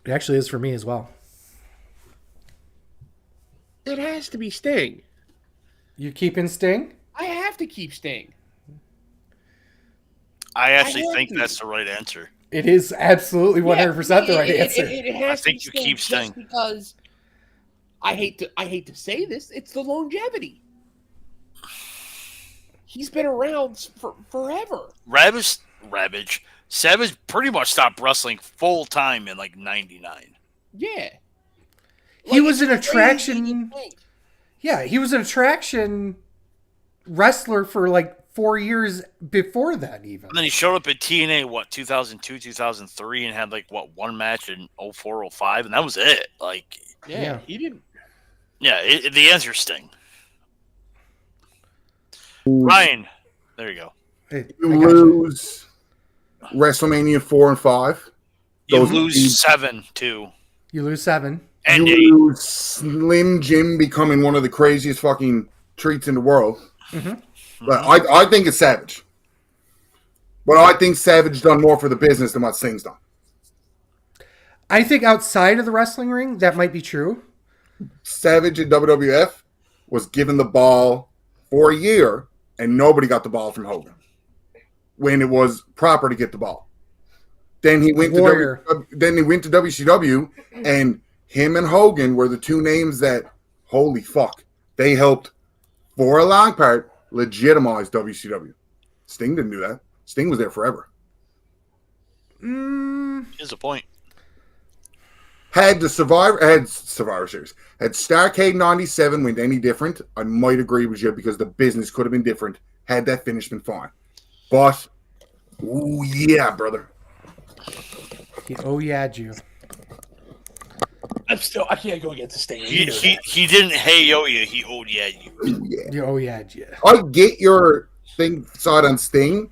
It actually is for me as well. It has to be Sting. You keeping Sting? I have to keep Sting. I actually have think to. that's the right answer. It is absolutely 100% the right answer. It has I think to you be Sting keep just Sting. because I hate to say this, it's the longevity. He's been around for forever. Savage pretty much stopped wrestling full time in like 99. Yeah. He was it's an crazy attraction. to think. Yeah, he was an attraction wrestler for like 4 years before that even. And then he showed up at TNA, 2002, 2003, and had one match in 04, 05, and that was it. Like, Yeah, he didn't. yeah, the answer's Sting. Ryan, there you go. I You got you. lose WrestleMania 4 and 5. You Those- lose 7 too, You lose 7. and 8. You lose Slim Jim becoming one of the craziest fucking treats in the world. Mm-hmm. But I think it's Savage. But I think Savage done more for the business than what Sting's done. I think outside of the wrestling ring, that might be true. Savage in WWF was given the ball for a year, and nobody got the ball from Hogan when it was proper to get the ball. Then he went Warrior. to WCW, and him and Hogan were the two names that, holy fuck, they helped for a long part legitimize WCW. Sting didn't do that. Sting was there forever. Here's the point. Had Survivor Series, had Starrcade 97 went any different, I might agree with you because the business could have been different had that finish been fine. But, oh yeah, brother. Oh yeah, you. I can't go against the Sting. He didn't hey yo you, he oh yeah you. Oh yeah. I get your thing side on Sting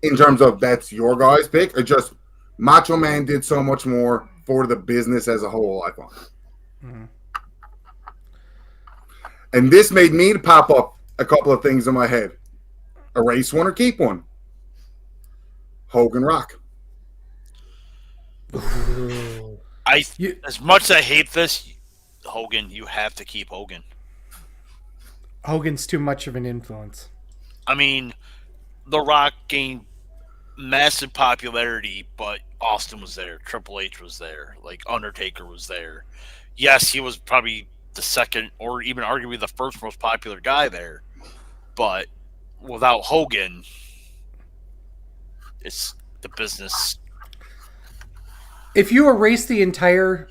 in terms of that's your guy's pick. It just Macho Man did so much more for the business as a whole, I find. Mm-hmm. And this made me pop up a couple of things in my head. Erase one or keep one. Hogan Rock. As much as I hate this, Hogan, you have to keep Hogan. Hogan's too much of an influence. I mean, The Rock gained massive popularity, but Austin was there, Triple H was there, like Undertaker was there. Yes, he was probably the second or even arguably the first most popular guy there, but without Hogan, it's the business. If you erase the entire,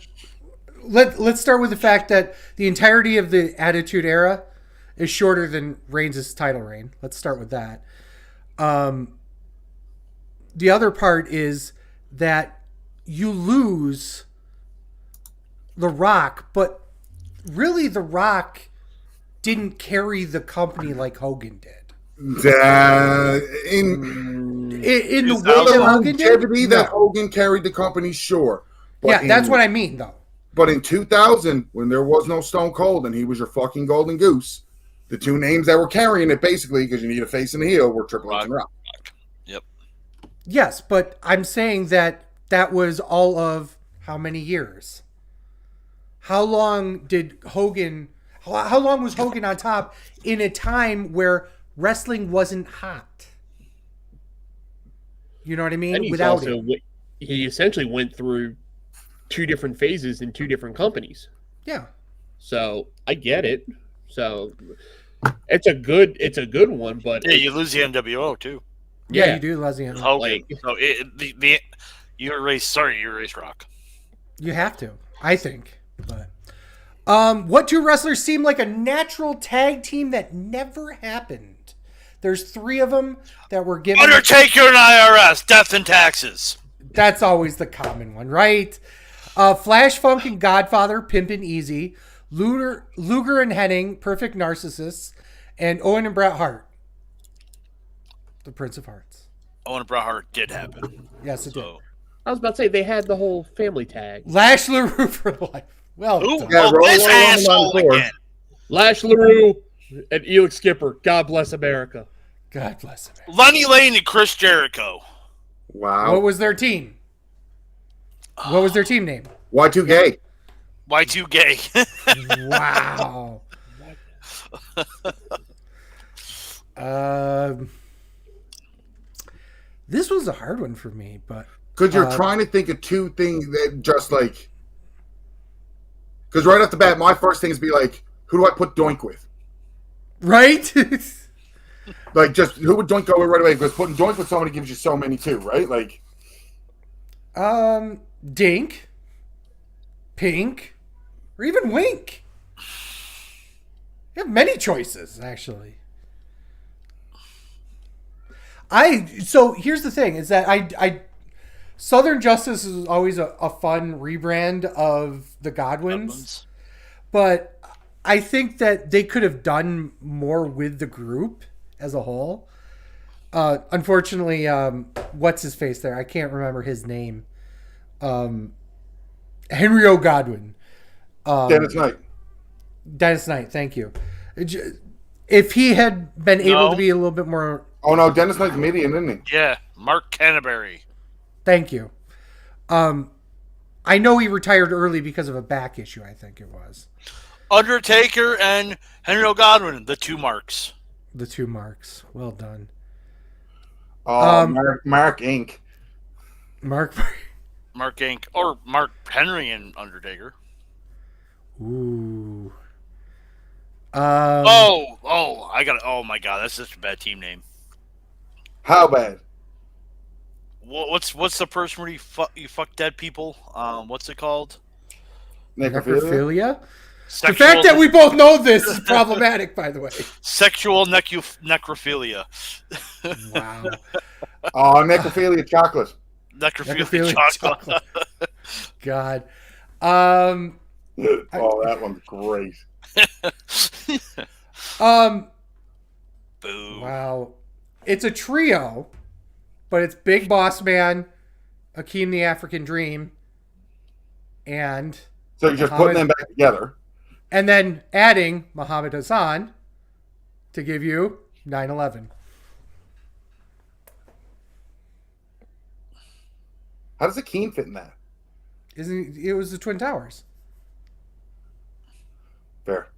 let's start with the fact that the entirety of the Attitude Era is shorter than Reigns' title reign. Let's start with that. The other part is that you lose The Rock, but really The Rock didn't carry the company like Hogan did. In the way that Hogan did? That Hogan carried the company, sure. But that's what I mean, though. But in 2000, when there was no Stone Cold and he was your fucking golden goose, the two names that were carrying it, basically, because you need a face and a heel, were Triple H and Rock. Yep. Yes, but I'm saying that was all of how many years? How long did Hogan... How long was Hogan on top in a time where wrestling wasn't hot? You know what I mean? And he essentially went through two different phases in two different companies. Yeah. So I get it. So it's a good one, but yeah, you lose the NWO too. Yeah, you do lose the NWO. Hogan. So you erase Rock. You have to, I think. But what two wrestlers seem like a natural tag team that never happened? There's 3 of them that were given. Undertaker and IRS, death and taxes. That's always the common one, right? Flash Funk and Godfather, Pimpin' Easy. Luger and Hennig, Perfect Narcissists. And Owen and Bret Hart, the Prince of Hearts. Owen and Bret Hart did happen. Yes, it did. I was about to say they had the whole family tag. Lash LaRue for life. Well, this asshole again. Lash LaRue and Elix Skipper. God bless America. God bless America. Lenny Lane and Chris Jericho. Wow. What was their team? What was their team name? Y2K. Y2K. Wow. This was a hard one for me, but because you're trying to think of two things that just like. Because right off the bat, my first thing is be like, who do I put Doink with? Right. Like, just who would Doink go with right away? Because putting Doink with somebody gives you so many too, right? Like, Dink, Pink, or even Wink. You have many choices, actually. So here's the thing: is that I Southern Justice is always a fun rebrand of the Godwins, but I think that they could have done more with the group as a whole. Unfortunately, what's his face there? I can't remember his name. Henry O. Godwin. Dennis Knight. Dennis Knight, thank you. If he had been able to be a little bit more... Oh, no, Dennis Knight's Midian, isn't he? Yeah, Mark Canterbury. Thank you. I know he retired early because of a back issue, I think it was. Undertaker and Henry O. Godwin, the 2 marks. The 2 marks. Well done. Mark Inc. Mark Inc. Or Mark Henry and Undertaker. Ooh. Oh my god, that's such a bad team name. How bad? What's the person where you fuck dead people? What's it called? Necrophilia? The fact that we both know this is problematic, by the way. Sexual necrophilia. Wow. Oh, necrophilia chocolate. Necrophilia chocolate. God. Oh, that one's great. Boo. Wow. It's a trio, but it's Big Boss Man, Akeem the African Dream, and So you're just putting them back together. And then adding Muhammad Hassan to give you 9/11. How does Akeem fit in that? Isn't it was the Twin Towers? Fair.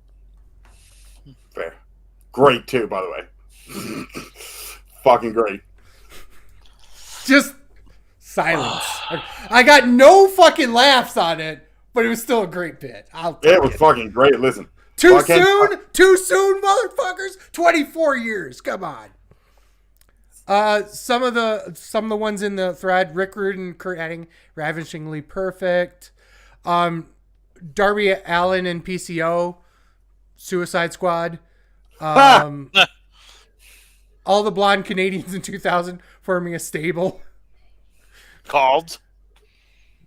Great too, by the way. Fucking great. Just silence. I got no fucking laughs on it, but it was still a great bit. It was fucking great. Listen. Too soon? Too soon, motherfuckers? 24 years. Come on. Some of the ones in the thread, Rick Rude and Kurt Hennig, Ravishingly Perfect. Darby Allin and PCO, Suicide Squad. All the blonde Canadians in 2000 forming a stable. Called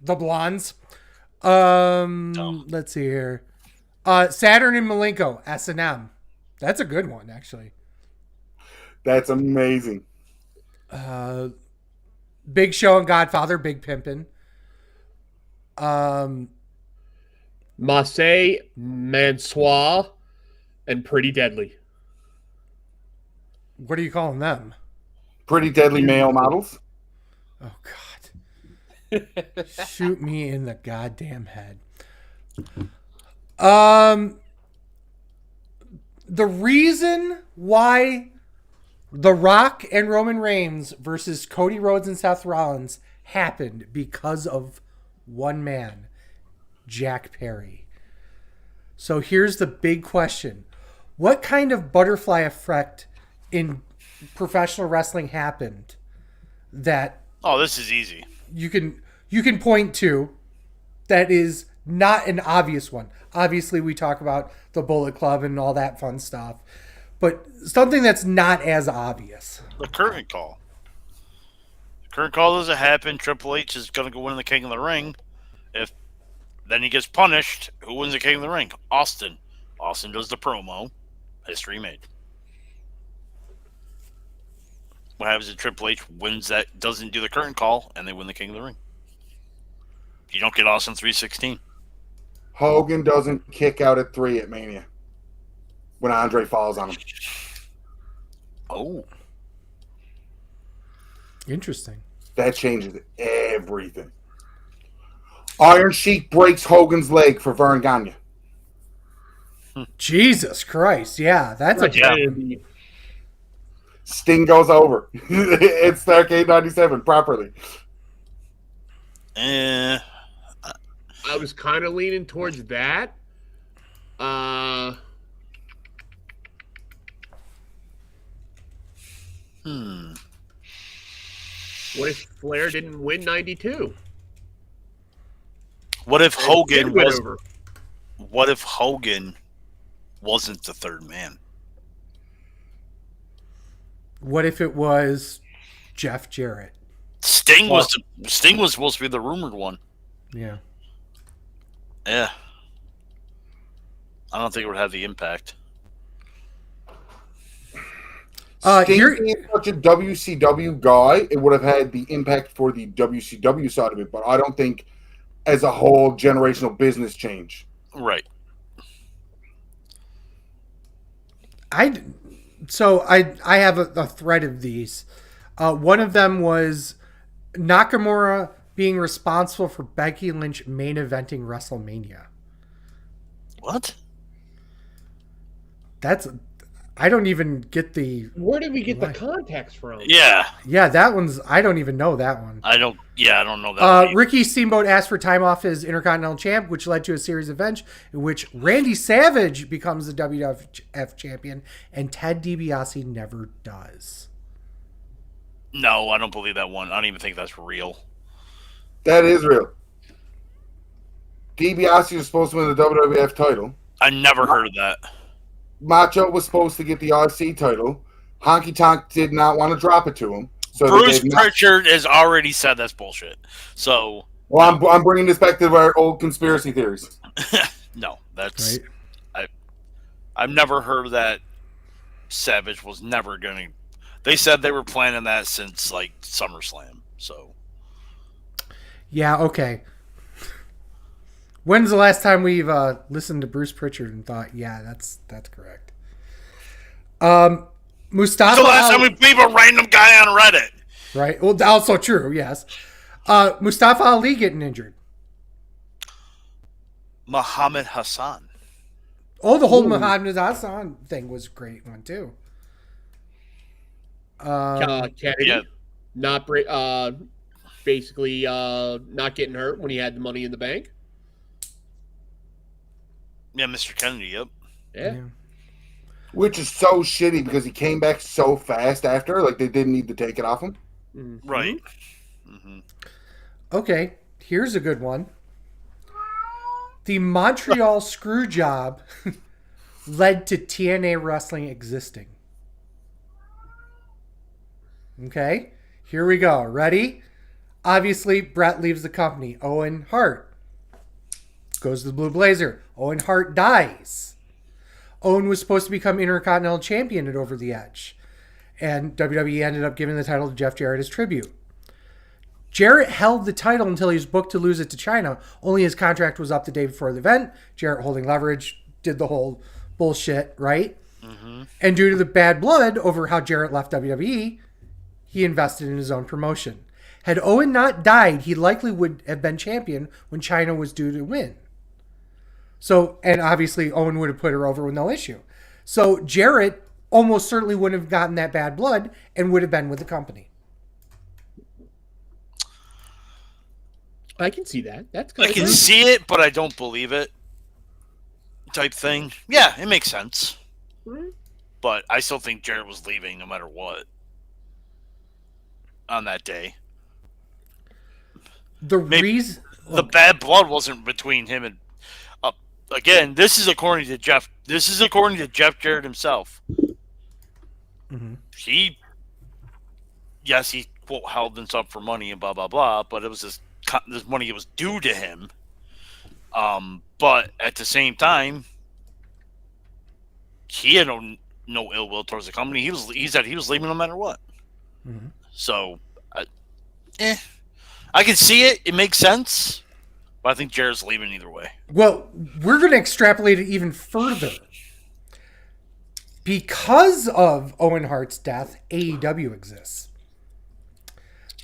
The Blondes. Let's see here. Saturn and Malenko, S&M. That's a good one, actually. That's amazing. Big Show and Godfather, Big Pimpin'. Marseille, Mansoir, and Pretty Deadly. What are you calling them? Pretty deadly male models. Oh, God. Shoot me in the goddamn head. The reason why The Rock and Roman Reigns versus Cody Rhodes and Seth Rollins happened because of one man, Jack Perry. So here's the big question. What kind of butterfly effect in professional wrestling happened that this is easy. you can point to that is not an obvious one? Obviously, we talk about the Bullet Club and all that fun stuff, but something that's not as obvious. The curtain call. The curtain call doesn't happen. Triple H is going to go win the King of the Ring. If then he gets punished, who wins the King of the Ring? Austin. Austin does the promo. History made. What happens if Triple H wins that, doesn't do the curtain call, and they win the King of the Ring? You don't get Austin 316. Hogan doesn't kick out at 3 at Mania when Andre falls on him. Oh. Interesting. That changes everything. Iron Sheik breaks Hogan's leg for Vern Gagne. Jesus Christ. Yeah, that's a Tragedy. Sting goes over. It's Starrcade 97 properly. Eh. I was kind of leaning towards that. What if Flair didn't win 92? What if Hogan Went was? over. What if Hogan wasn't the third man? What if it was Jeff Jarrett? Sting was supposed to be the rumored one. Yeah. Yeah. I don't think it would have the impact. Sting here- being such a WCW guy, it would have had the impact for the WCW side of it, but I don't think as a whole generational business change. Right. I have a thread of these. One of them was Nakamura being responsible for Becky Lynch main eventing WrestleMania. What? I don't even get the. Where did we get the context from? Yeah. Yeah, that one's. I don't even know that one. I don't know that. Ricky Steamboat asked for time off as Intercontinental Champ, which led to a series of events in which Randy Savage becomes the WWF Champion and Ted DiBiase never does. No, I don't believe that one. I don't even think that's real. That is real. DiBiase was supposed to win the WWF title. I never heard of that. Macho was supposed to get the RC title. Honky Tonk did not want to drop it to him. So Bruce Pritchard has already said that's bullshit. So, well, I'm bringing this back to our old conspiracy theories. no, that's Right. I've never heard that Savage was never going to. They said they were planning that since like SummerSlam. So, Yeah, okay. When's the last time we've listened to Bruce Pritchard and thought, yeah, that's correct? Mustafa. the last time we believe a random guy on Reddit. Right. Well, also true. Yes. Mustafa Ali getting injured. Muhammad Hassan. Oh, the whole Muhammad Hassan thing was a great one too. Kennedy, Yeah. not basically not getting hurt when he had the Money in the Bank. Yeah, Mr. Kennedy. Yep. Yeah. Which is so shitty because he came back so fast after. Like, they didn't need to take it off him. Mm-hmm. Right. Mm-hmm. Okay, here's a good one. The Montreal screw job led to TNA wrestling existing. Okay, here we go. Ready? Obviously, Brett leaves the company. Owen Hart goes to the Blue Blazer. Owen Hart dies. Owen was supposed to become Intercontinental Champion at Over the Edge. And WWE ended up giving the title to Jeff Jarrett as tribute. Jarrett held the title until he was booked to lose it to China. Only his contract was up the day before the event. Jarrett, holding leverage, did the whole bullshit, right? Mm-hmm. And due to the bad blood over how Jarrett left WWE, he invested in his own promotion. Had Owen not died, he likely would have been champion when China was due to win. So, and obviously Owen would have put her over with no issue. So Jarrett almost certainly wouldn't have gotten that bad blood and would have been with the company. I can see that. That's I can see it, but I don't believe it. Type thing. Yeah, it makes sense. Mm-hmm. But I still think Jarrett was leaving no matter what on that day. The Maybe reason the bad blood wasn't between him and. Again, this is according to Jeff. This is according to Jeff Jarrett himself. Mm-hmm. He quote held this up for money and blah blah blah, but it was this money that was due to him. But at the same time, he had no ill will towards the company. He said he was leaving no matter what. Mm-hmm. So, I can see it. It makes sense. But I think Jarrett's leaving either way. Well, we're going to extrapolate it even further. Because of Owen Hart's death, AEW exists.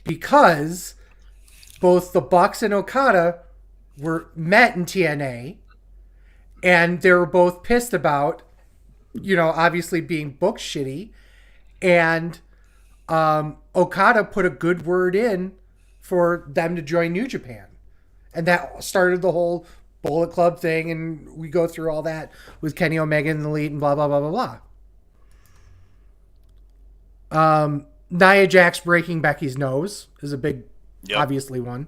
Because both the Bucks and Okada were met in TNA, and they were both pissed about, obviously being booked shitty, and Okada put a good word in for them to join New Japan. And that started the whole Bullet Club thing, and we go through all that with Kenny Omega and the Elite and blah, blah, blah, blah, blah. Nia Jax breaking Becky's nose is a big, obviously one.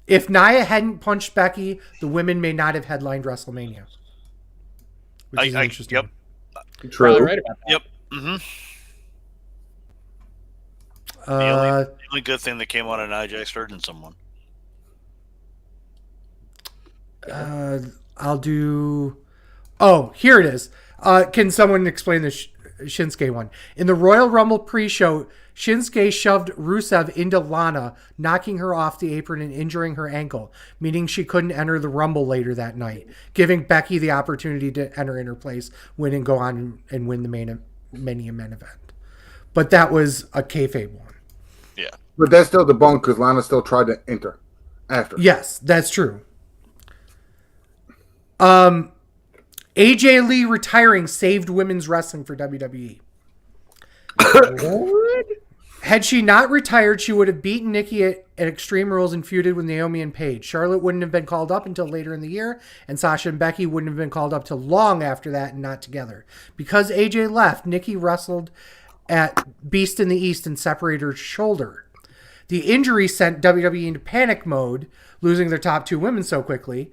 If Nia hadn't punched Becky, the women may not have headlined WrestleMania. Which is interesting. Yep. True. Right about that. Yep. Mm-hmm. The only good thing that came out of Nia Jax hurting someone. I'll do. Oh, here it is. Can someone explain the Shinsuke one? In the Royal Rumble pre-show, Shinsuke shoved Rusev into Lana, knocking her off the apron and injuring her ankle, meaning she couldn't enter the Rumble later that night, giving Becky the opportunity to enter in her place, win and go on and win the main event. But that was a kayfabe one. Yeah. But that's still debunked because Lana still tried to enter after. Yes, that's true. AJ Lee retiring saved women's wrestling for WWE. Had she not retired, she would have beaten Nikki at Extreme Rules and feuded with Naomi and Paige. Charlotte wouldn't have been called up until later in the year, and Sasha and Becky wouldn't have been called up till long after that and not together. Because AJ left, Nikki wrestled at Beast in the East and separated her shoulder. The injury sent WWE into panic mode, losing their top 2 women so quickly,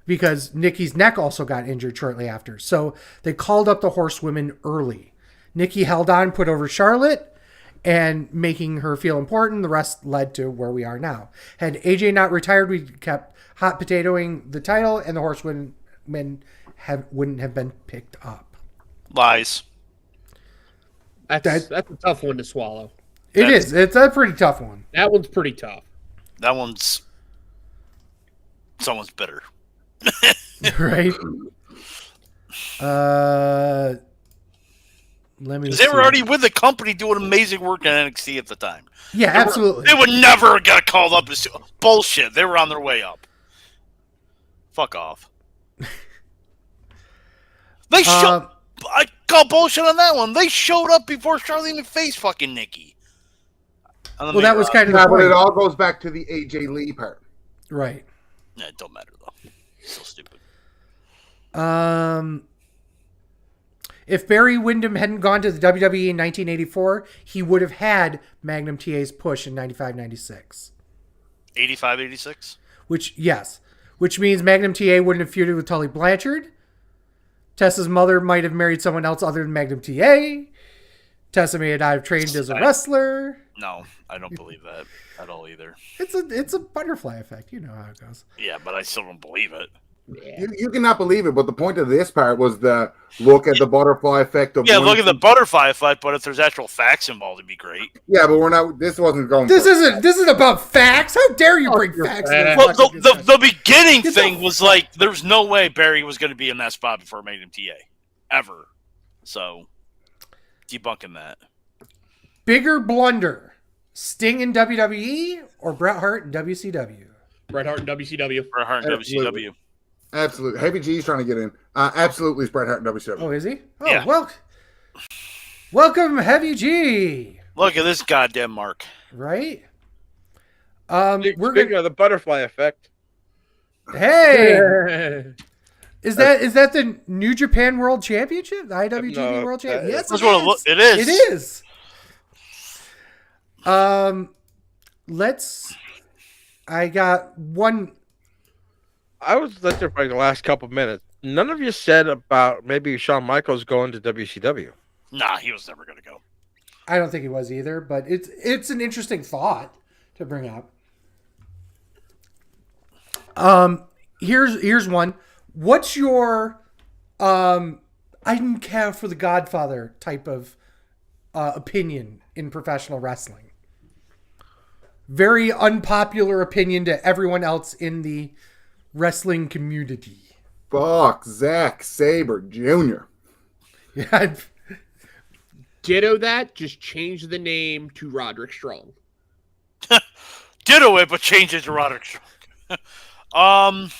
because Nikki's neck also got injured shortly after. So they called up the horsewomen early. Nikki held on, put over Charlotte, and making her feel important. The rest led to where we are now. Had AJ not retired, we kept hot potatoing the title, and the horsewomen wouldn't have been picked up. Lies. That's a tough one to swallow. It is. It's a pretty tough one. That one's pretty tough. That one's someone's bitter. Right? Let me. They were already with the company doing amazing work in NXT at the time. Yeah, absolutely. They would never get called up as bullshit. They were on their way up. Fuck off. They showed. I call bullshit on that one. They showed up before Charlie McFace fucking Nikki. Well, that was kind of Yeah, the but point. it all goes back to the AJ Lee part. Right. Yeah, it don't matter though. So stupid. If Barry Windham hadn't gone to the WWE in 1984, he would have had Magnum TA's push in 95-96. 85-86? Which means Magnum TA wouldn't have feuded with Tully Blanchard. Tessa's mother might have married someone else other than Magnum TA. Tessa may not have trained as a wrestler. No, I don't believe that at all either. It's a butterfly effect. You know how it goes. Yeah, but I still don't believe it. Yeah. You cannot believe it, but the point of this part was the look at the butterfly effect of. Yeah, look at the butterfly effect, but if there's actual facts involved, it'd be great. Yeah, but we're not. This wasn't going. This isn't about facts. How dare you bring facts? into Well, this fucking discussion? the beginning Get thing the- was like, there's no way Barry was going to be in that spot before Magnum TA. Ever. So, debunking that. Bigger blunder: Sting in WWE or Bret Hart in WCW? Bret Hart and WCW. Bret Hart and Absolutely. WCW. Absolutely. Heavy G's trying to get in. Absolutely, it's Bret Hart and WCW. Oh, is he? Oh, Yeah. well. Welcome, Heavy G. Look at this goddamn mark. Right? Speaking We're gonna. of the butterfly effect, Hey, is that the New Japan World Championship? The IWGP No, World Championship? Yes, That's what it is. It is. I got one. I was listening for like the last couple minutes. None of you said about maybe Shawn Michaels going to WCW. Nah, he was never going to go. I don't think he was either, but it's an interesting thought to bring up. Here's one. What's your I didn't care for the Godfather type of opinion in professional wrestling? Very unpopular opinion to everyone else in the wrestling community. Fuck Zack Sabre Jr. Yeah, Ditto that. Just change the name to Roderick Strong. Ditto it, but change it to Roderick Strong.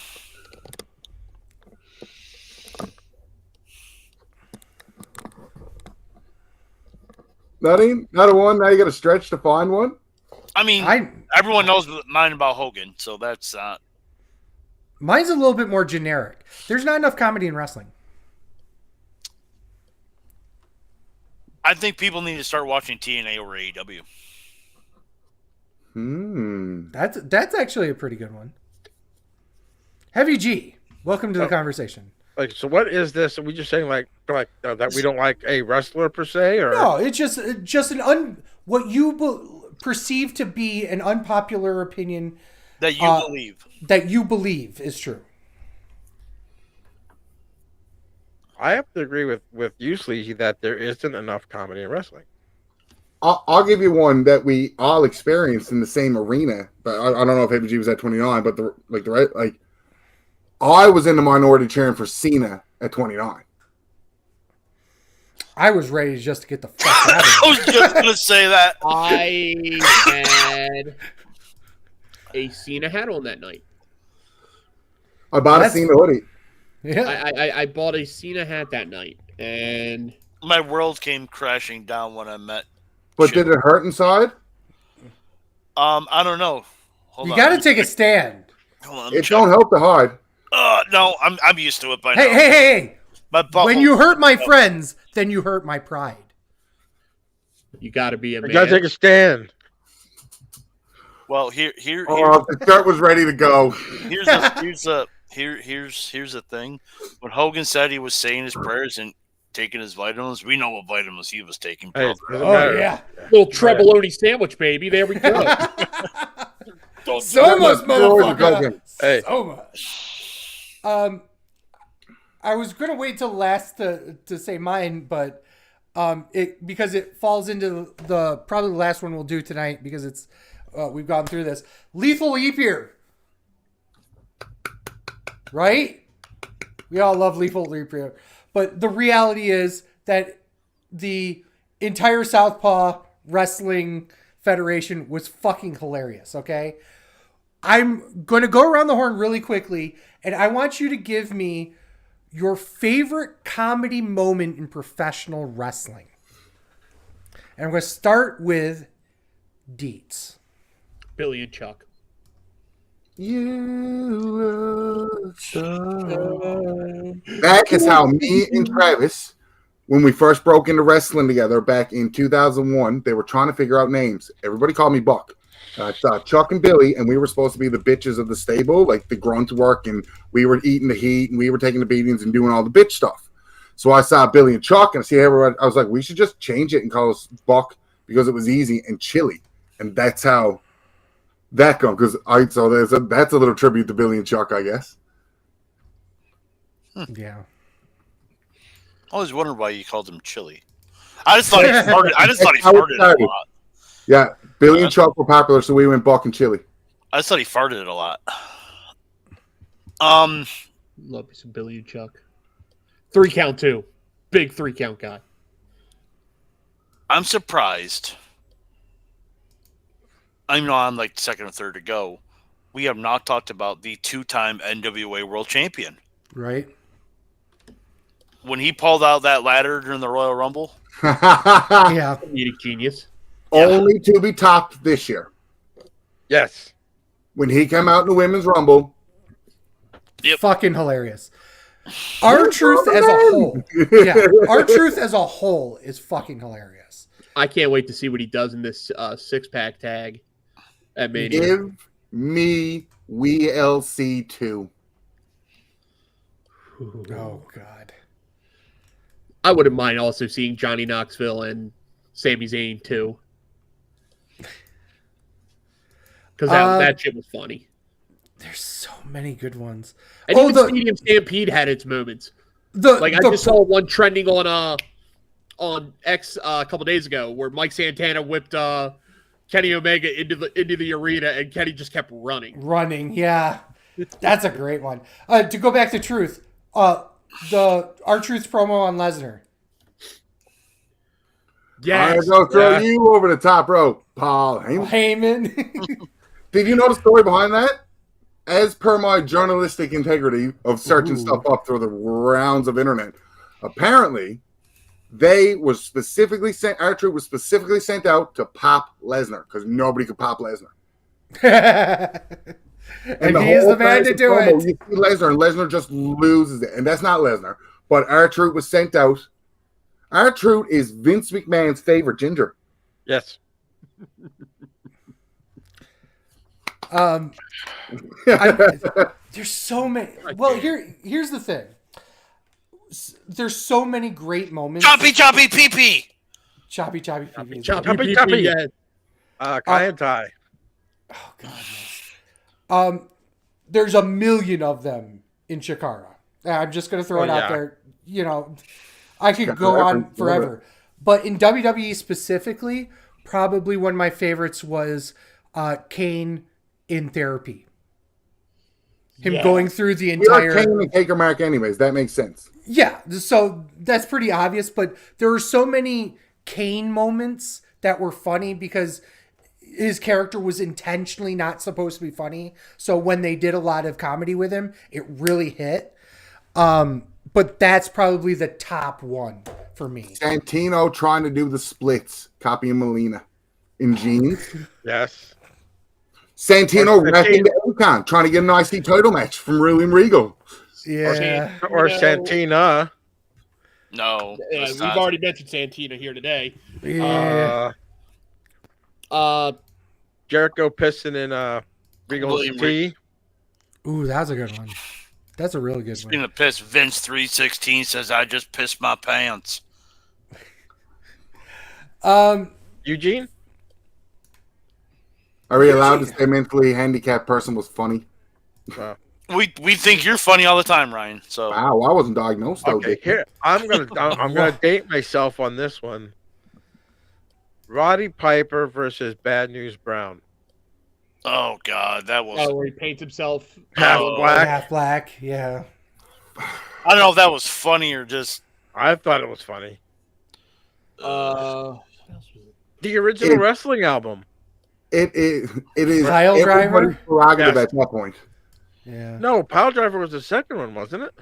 Not a one. Now you got to stretch to find one. I mean, everyone knows mine about Hogan, so that's mine's a little bit more generic. There's not enough comedy in wrestling. I think people need to start watching TNA over AEW. That's actually a pretty good one. Heavy G, welcome to the conversation. Like, so what is this? Are we just saying like that we don't like a wrestler per se, or No, it's just what you perceive to be an unpopular opinion That you believe. that you believe is true. I have to agree with you, Sleazy, that there isn't enough comedy in wrestling. I'll give you one that we all experienced in the same arena, but I don't know if Heavy G was at 29, but I was in the minority cheering for Cena at 29. I was ready just to get the fuck out of I was just going to say that. I had a Cena hat on that night. I bought a Cena hoodie. Yeah. I bought a Cena hat that night, and My world came crashing down when I met. But did it hurt inside? I don't know. Hold You on. got to take a stand. Hold on, let me It check. don't help to hide. No, I'm used to it by now. Hey. My butthole- When you hurt my friends, then you hurt my pride. You got to be a You man. gotta take a stand. Well, the shirt was ready to go. here's the thing. When Hogan said he was saying his prayers and taking his vitamins, we know what vitamins he was taking. Hey, Bro. doesn't Oh matter. yeah. Little treboloni sandwich, baby. There we go. So much, motherfucker. Hey. So much. I was gonna wait till last to say mine, but because it falls into the probably the last one we'll do tonight because it's we've gone through this. Lethal Leap Year. Right? We all love Lethal Leap Year. But the reality is that the entire Southpaw Wrestling Federation was fucking hilarious, okay? I'm going to go around the horn really quickly, and I want you to give me your favorite comedy moment in professional wrestling. And I'm going to start with Deets. Billy and Chuck. That is how me and Travis, when we first broke into wrestling together back in 2001, they were trying to figure out names. Everybody called me Buck. I saw Chuck and Billy, and we were supposed to be the bitches of the stable, like the grunt work, and we were eating the heat, and we were taking the beatings and doing all the bitch stuff. So I saw Billy and Chuck, and I see everyone. I was like, we should just change it and call us Buck because it was easy and chilly, and that's how that goes. Because that's a little tribute to Billy and Chuck, I guess. Yeah. I always wondered why you called him Chili. I just thought he farted. I just thought he farted a lot. Yeah, Billy and Chuck were popular, so we went Buck and Chili. I just thought he farted it a lot. Love me some Billy and Chuck. 3 count too. Big 3 count guy. I'm surprised. I know I'm like second or third to go. We have not talked about the 2-time NWA World Champion. Right? When he pulled out that ladder during the Royal Rumble. Yeah. Comedic genius. Only to be topped this year. Yes. When he came out in the Women's Rumble. Yep. Fucking hilarious. Our truth as a whole. Yeah. Our truth as a whole is fucking hilarious. I can't wait to see what he does in this 6-pack tag at Mania. Give me WLC 2. Oh, God. I wouldn't mind also seeing Johnny Knoxville and Sami Zayn too. Because that shit was funny. There's so many good ones. And even Stadium Stampede had its moments. I just saw one trending on X a couple days ago where Mike Santana whipped Kenny Omega into the arena and Kenny just kept running. Yeah. That's a great one. To go back to Truth, the R-Truth's promo on Lesnar. Yes. I'm going to throw you over the top rope, Paul Heyman. Did you know the story behind that? As per my journalistic integrity of searching stuff up through the rounds of internet, apparently they were specifically sent. R-Truth was specifically sent out to pop Lesnar because nobody could pop Lesnar. And he is the man to do it. You see Lesnar, and Lesnar just loses it, and that's not Lesnar. But R-Truth was sent out. R-Truth is Vince McMahon's favorite ginger. Yes. There's so many. Well, here's the thing. There's so many great moments. Choppy pee pee. Choppy pee-pee. Choppy. Yeah. Kai and Tai. Oh God, yes. There's a million of them in Chikara. I'm just gonna throw it out there. You know, I could go on forever. But in WWE specifically, probably one of my favorites was Kane in therapy. Him going through the entire. You're Kane and Taker Mark, anyways. That makes sense. Yeah, so that's pretty obvious. But there were so many Kane moments that were funny because his character was intentionally not supposed to be funny. So when they did a lot of comedy with him, it really hit. But that's probably the top one for me. Santino trying to do the splits, copying Melina in jeans. Yes. Santino wrecking the Icon, trying to get an IC title match from William Regal. Yeah. Or Santina. No, we've already mentioned Santina here today. Yeah. Jericho pissing in Regal's William tea. Ooh, that's a good one. That's a really good Speaking one. of piss, Vince 316 says I just pissed my pants. Eugene? Are we allowed to say mentally handicapped person was funny? We think you're funny all the time, Ryan. So Wow, I wasn't diagnosed though. Okay, Dick. here I'm gonna date myself on this one. Roddy Piper versus Bad News Brown. oh god, that was where he paints himself Half black. Half black. Yeah. I don't know if that was funny or just I thought it was funny. What else was it? The original wrestling album. It is Pile everybody's driver? prerogative Yes. at that point. Yeah. No, Pile Driver was the second one, wasn't it?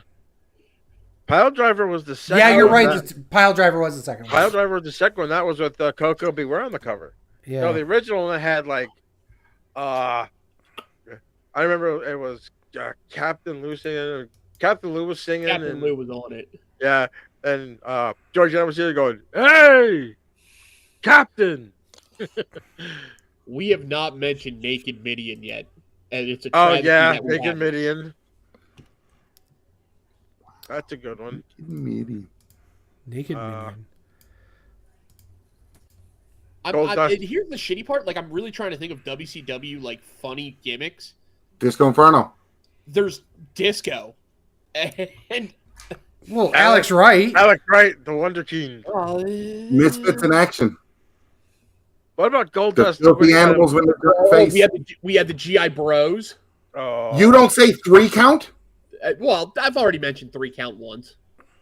Pile Driver was the second. Yeah, you're one. right. Pile driver was the second one. Pile Driver was the second one. That was with Coco Beware on the cover. Yeah. No, the original one had like, I remember it was Captain Lou singing. Captain Lou was singing. Captain and, Lou was on it. Yeah, and George was here going, "Hey, Captain." We have not mentioned Naked Midian yet, and it's a Oh tragedy yeah, that we Naked haven't. Midian. That's a good one. Meaty. Naked Minion. Here's the shitty part. Like, I'm really trying to think of WCW like funny gimmicks. Disco Inferno. There's disco, and Well, Alex Wright. Alex Wright, the Wonder King. Misfits in action. What about The Goldust? filthy animals with their face. we had the GI Bros. Oh. You don't say 3 count? Well, I've already mentioned 3 count once.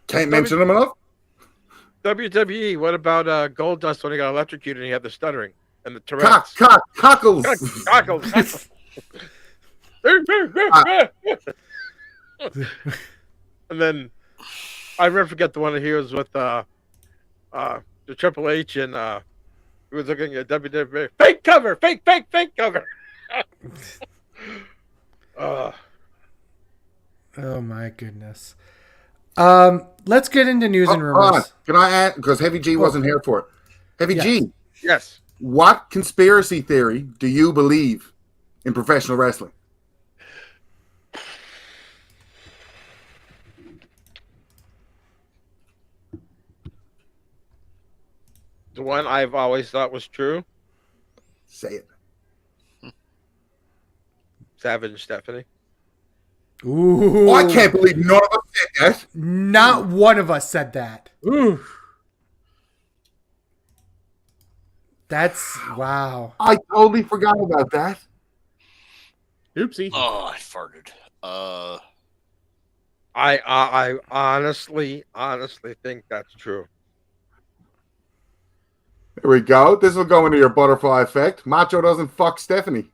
Can't mention them enough. WWE. What about Goldust when he got electrocuted and he had the stuttering and the Tourette's? Cockles. Cockles. And then I never forget the one that he was with the Triple H and he was looking at WWE. Fake cover, fake cover. Oh my goodness. Let's get into news and Hold on. rumors. Can I add? Because Heavy G wasn't here for it. Heavy Yes. G, Yes. what conspiracy theory do you believe in professional wrestling? The one I've always thought was true. Say it. Savage Stephanie. Ooh. Oh, I can't believe none of us said that. Not one of us said that. Ooh. That's wow. I totally forgot about that. Oopsie. oh, I farted. I honestly think that's true. There we go. This will go into your butterfly effect. Macho doesn't fuck Stephanie.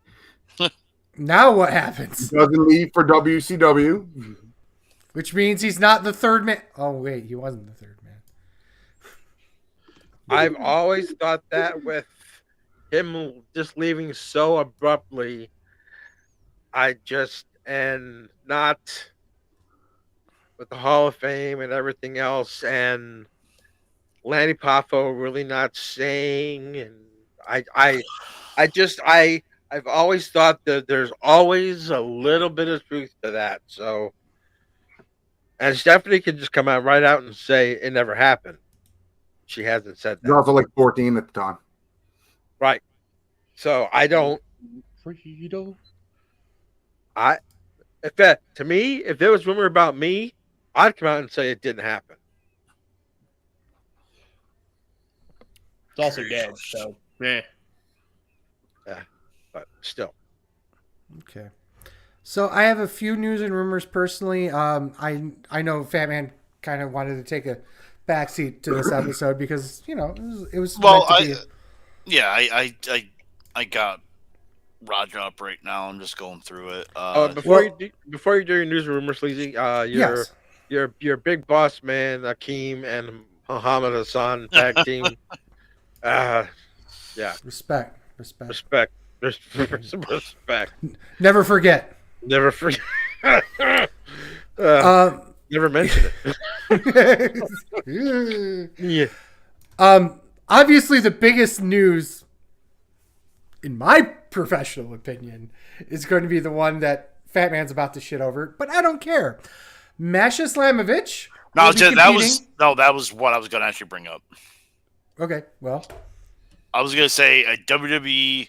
Now what happens? Doesn't leave for WCW. Which means he's not the third man. Oh wait, he wasn't the third man. I've always thought that with him just leaving so abruptly. And not with the Hall of Fame and everything else, and Lanny Poffo really not saying, and I've always thought that there's always a little bit of truth to that. So, and Stephanie can just come out right out and say it never happened. She hasn't said You're that. also like 14 at the time. Right. So I don't. To me, if there was rumor about me, I'd come out and say it didn't happen. It's also dead, so meh. But still, Okay. So I have a few news and rumors personally. I know Fatman kind of wanted to take a backseat to this episode because it was Well, meant to be. I got Roger up right now. I'm just going through it. before you do your news and rumors, Sleazy, Yes. your big boss man, Akeem and Muhammad Hassan tag team. Yeah, Respect. respect. Never forget. Never forget. Never mention it. Yeah. obviously the biggest news, in my professional opinion, is going to be the one that Fat Man's about to shit over, but I don't care. Masha Slamovich. No, that was what I was going to actually bring up. Okay, well, I was going to say a WWE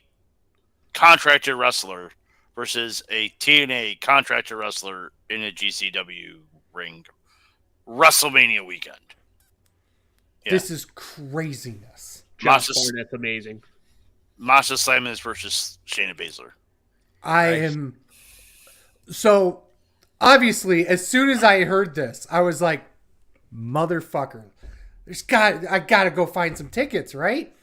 contracted wrestler versus a TNA contracted wrestler in a GCW ring WrestleMania weekend. Yeah. This is craziness. Josh Barnett's amazing. Masha Slamovich versus Shayna Baszler. So, obviously, as soon as I heard this, I was like, motherfucker. I gotta go find some tickets, right?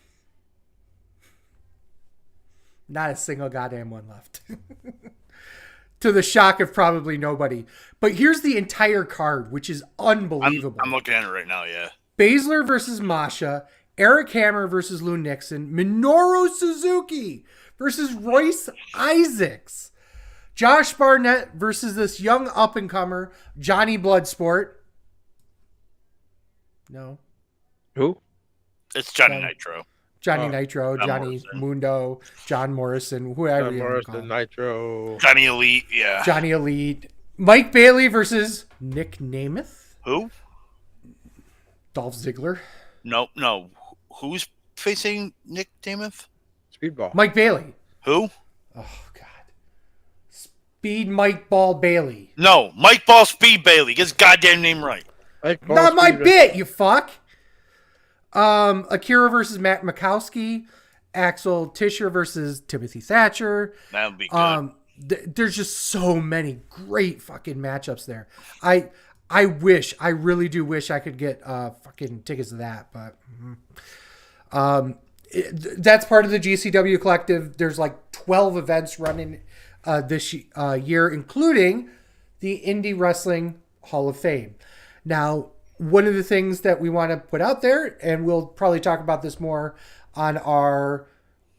Not a single goddamn one left. To the shock of probably nobody. But here's the entire card, which is unbelievable. I'm looking at it right now, yeah. Baszler versus Masha, Eric Hammer versus Lou Nixon, Minoru Suzuki versus Royce Isaacs, Josh Barnett versus this young up-and-comer, Johnny Bloodsport. No. Who? It's Johnny Nitro. Johnny Nitro, Johnny Morrison. Mundo, John Morrison, whoever John you want to call Morrison, him. Nitro. Johnny Elite, yeah. Johnny Elite. Mike Bailey versus Nick Namath. Who? Dolph Ziggler. No. Who's facing Nick Namath? Speedball. Mike Bailey. Who? Oh, God. Speed Mike Ball Bailey. No, Mike Ball Speed Bailey. Get his goddamn name right. Not my bit, you fuck. Akira versus Matt Makowski. Axel Tischer versus Timothy Thatcher. That would be good. There's just so many great fucking matchups there. I really do wish I could get fucking tickets to that, but that's part of the GCW collective. There's like 12 events running this year, including the Indie Wrestling Hall of Fame. Now, one of the things that we want to put out there, and we'll probably talk about this more on our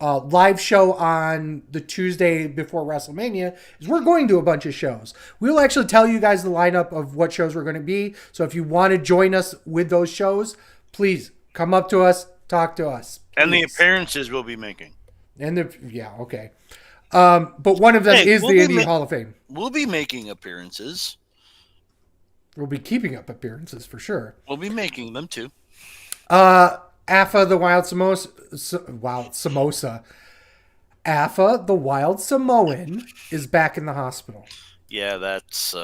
live show on the Tuesday before WrestleMania, is we're going to a bunch of shows. We'll actually tell you guys the lineup of what shows we're going to be. So if you want to join us with those shows, please come up to us, talk to us. Please. And the appearances we'll be making. Okay. But one of them is the Indie Hall of Fame. We'll be making appearances. We'll be keeping up appearances for sure. We'll be making them too. Afa the Wild Samosa. Afa the Wild Samoan is back in the hospital. Yeah, that's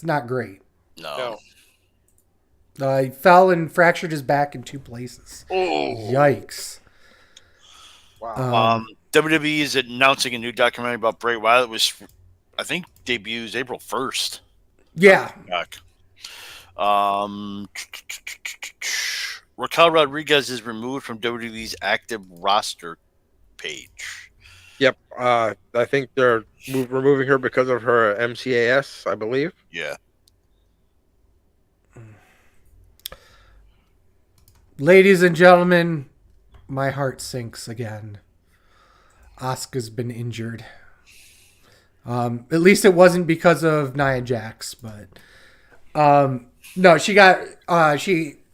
not great. no. He fell and fractured his back in 2 places. Oh, Yikes. Wow. WWE is announcing a new documentary about Bray Wyatt, which I think debuts April 1st. Yeah. Back. Raquel Rodriguez is removed from WWE's active roster page. Yep. I think they're removing her because of her MCAS, I believe. Yeah. Ladies and gentlemen, my heart sinks again. Asuka's been injured. At least it wasn't because of Nia Jax, but no, she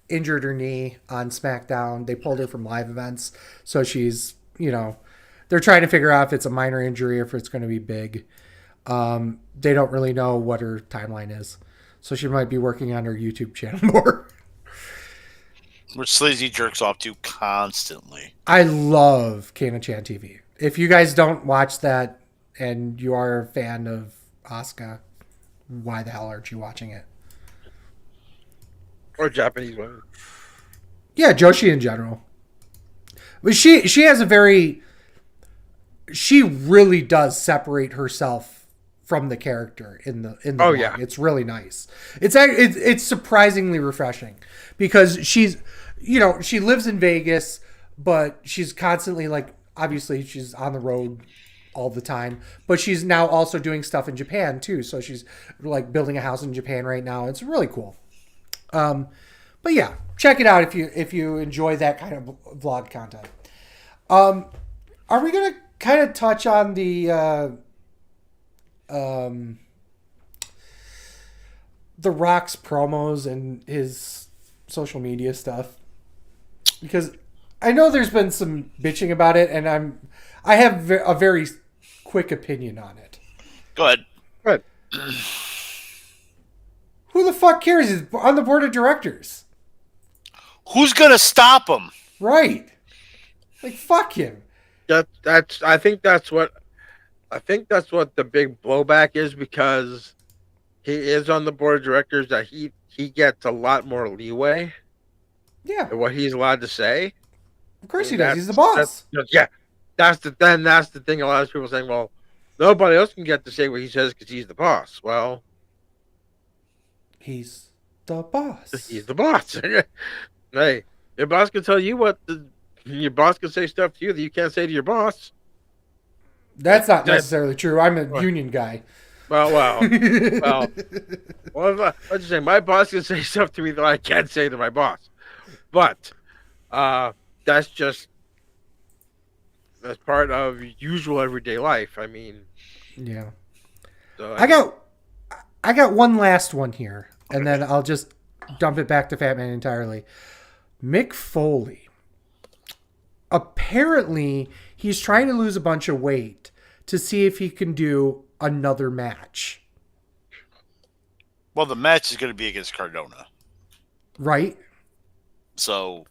injured her knee on SmackDown. They pulled her from live events, so she's, they're trying to figure out if it's a minor injury or if it's going to be big. They don't really know what her timeline is, so she might be working on her YouTube channel more. Which Sleazy jerks off to constantly. I love Kana-chan TV. If you guys don't watch that and you are a fan of Asuka, why the hell aren't you watching it? Or Japanese women. Yeah, Joshi in general. But she has she really does separate herself from the character in the vlog. Yeah. It's really nice. It's surprisingly refreshing because she's, she lives in Vegas, but she's constantly obviously she's on the road all the time, but she's now also doing stuff in Japan too. So she's building a house in Japan right now. It's really cool. But yeah, check it out if you enjoy that kind of vlog content. Are we gonna kind of touch on the Rock's promos and his social media stuff, because I know there's been some bitching about it, and I have a very quick opinion on it. Go ahead. Who the fuck cares? He's on the board of directors. Who's gonna stop him? Right. Like, fuck him. I think that's what the big blowback is, because he is on the board of directors, that he gets a lot more leeway Yeah. in what he's allowed to say. Of course he does. He's the boss. That's the thing. A lot of people are saying, well, nobody else can get to say what he says because he's the boss. Well, he's the boss. He's the boss. Hey, your boss can tell you your boss can say stuff to you that you can't say to your boss. That's not necessarily true. I'm a union guy. Well. Let's just say my boss can say stuff to me that I can't say to my boss. But that's part of usual everyday life. I mean, yeah. So, I got one last one here, and then I'll just dump it back to Fatman entirely. Mick Foley. Apparently, he's trying to lose a bunch of weight to see if he can do another match. Well, the match is going to be against Cardona. Right? So,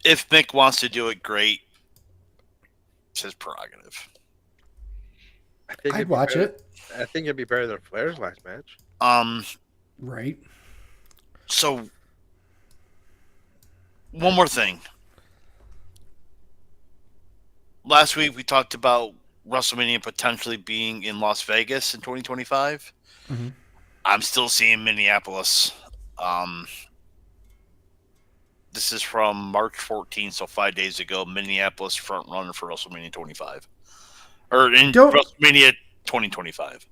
if Mick wants to do it, great. It's his prerogative. I'd watch it. I think it'd be better than Flair's last match. Right. So, one more thing. Last week we talked about WrestleMania potentially being in Las Vegas in 2025. Mm-hmm. I'm still seeing Minneapolis. This is from March 14th, so 5 days ago. Minneapolis front runner for WrestleMania 25. Or in WrestleMania 2025.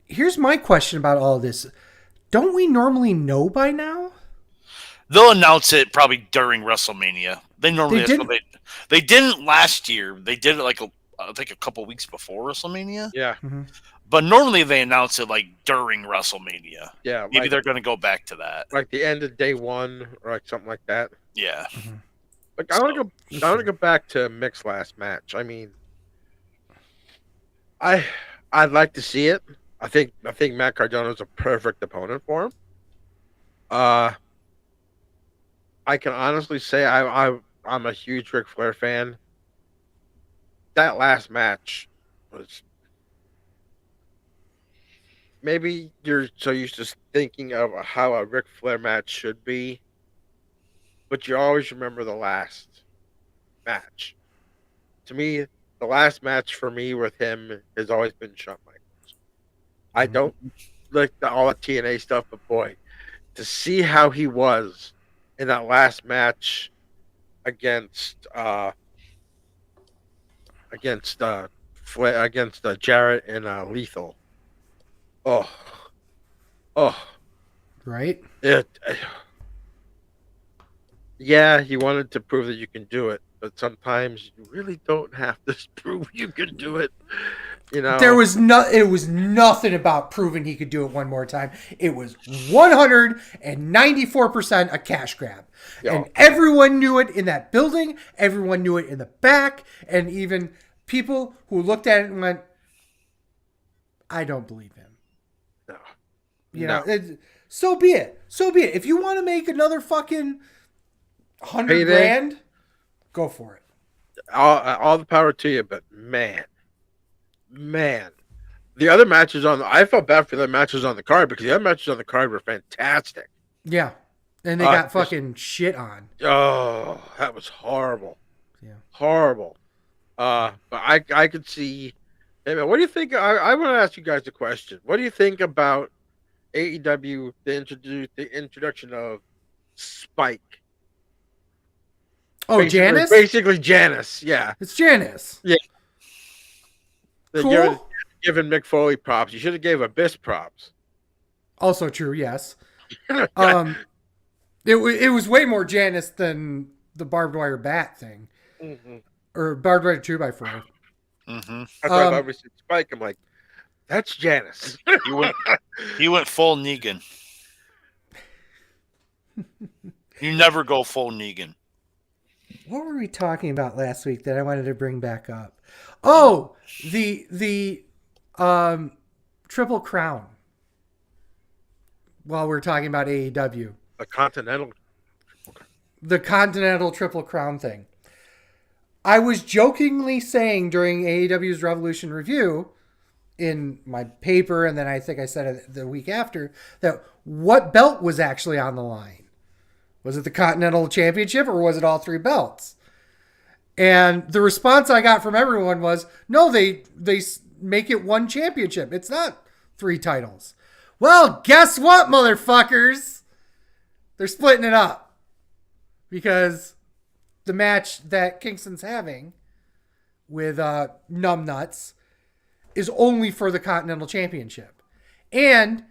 Here's my question about all this. Don't we normally know by now? They'll announce it probably during WrestleMania. They normally they didn't last year. They did it I think a couple weeks before WrestleMania. Yeah. Mm-hmm. But normally they announce it during WrestleMania. Yeah. Maybe they're going to go back to that. Like the end of day one or something like that. Yeah. Mm-hmm. I want to go back to Mick's last match. I mean, I'd like to see it. I think Matt Cardona is a perfect opponent for him. I can honestly say I'm a huge Ric Flair fan. That last match was, maybe you're so used to thinking of how a Ric Flair match should be, but you always remember the last match. To me, the last match for me with him has always been Shawn Michaels. I don't like all the TNA stuff, but boy, to see how he was in that last match against Jarrett and Lethal. Oh, right. Yeah, he wanted to prove that you can do it, but sometimes you really don't have to prove you can do it. You know, It was nothing about proving he could do it one more time. It was 194% a cash grab. Yeah. And everyone knew it in that building. Everyone knew it in the back. And even people who looked at it and went, I don't believe him. No. You know, so be it. So be it. If you want to make another fucking 100 grand, go for it. All the power to you, but man, the other matches I felt bad for the matches on the card, because the other matches on the card were fantastic. Yeah. And they got fucking shit on. Oh, that was horrible. Yeah. Horrible. But I could see. Hey man, what do you think? I want to ask you guys a question. What do you think about AEW, the introduction of Spike? Oh, Janice? Basically Janice, yeah. It's Janice. Yeah. Cool. Giving Mick Foley props. You should have gave Abyss props. Also true, yes. It was way more Janice than the barbed wire bat thing. Mm-hmm. Or barbed wire 2x4. Mm-hmm. That's why I thought we said Spike. I'm like, that's Janice. He went full Negan. You never go full Negan. What were we talking about last week that I wanted to bring back up? Oh, the Triple Crown. While we're talking about AEW. The Continental Triple Crown thing. I was jokingly saying during AEW's Revolution Review in my paper, and then I think I said it the week after, that what belt was actually on the line? Was it the Continental Championship or was it all three belts? And the response I got from everyone was, no, they make it one championship. It's not 3 titles. Well, guess what, motherfuckers? They're splitting it up. Because the match that Kingston's having with Numbnuts is only for the Continental Championship. And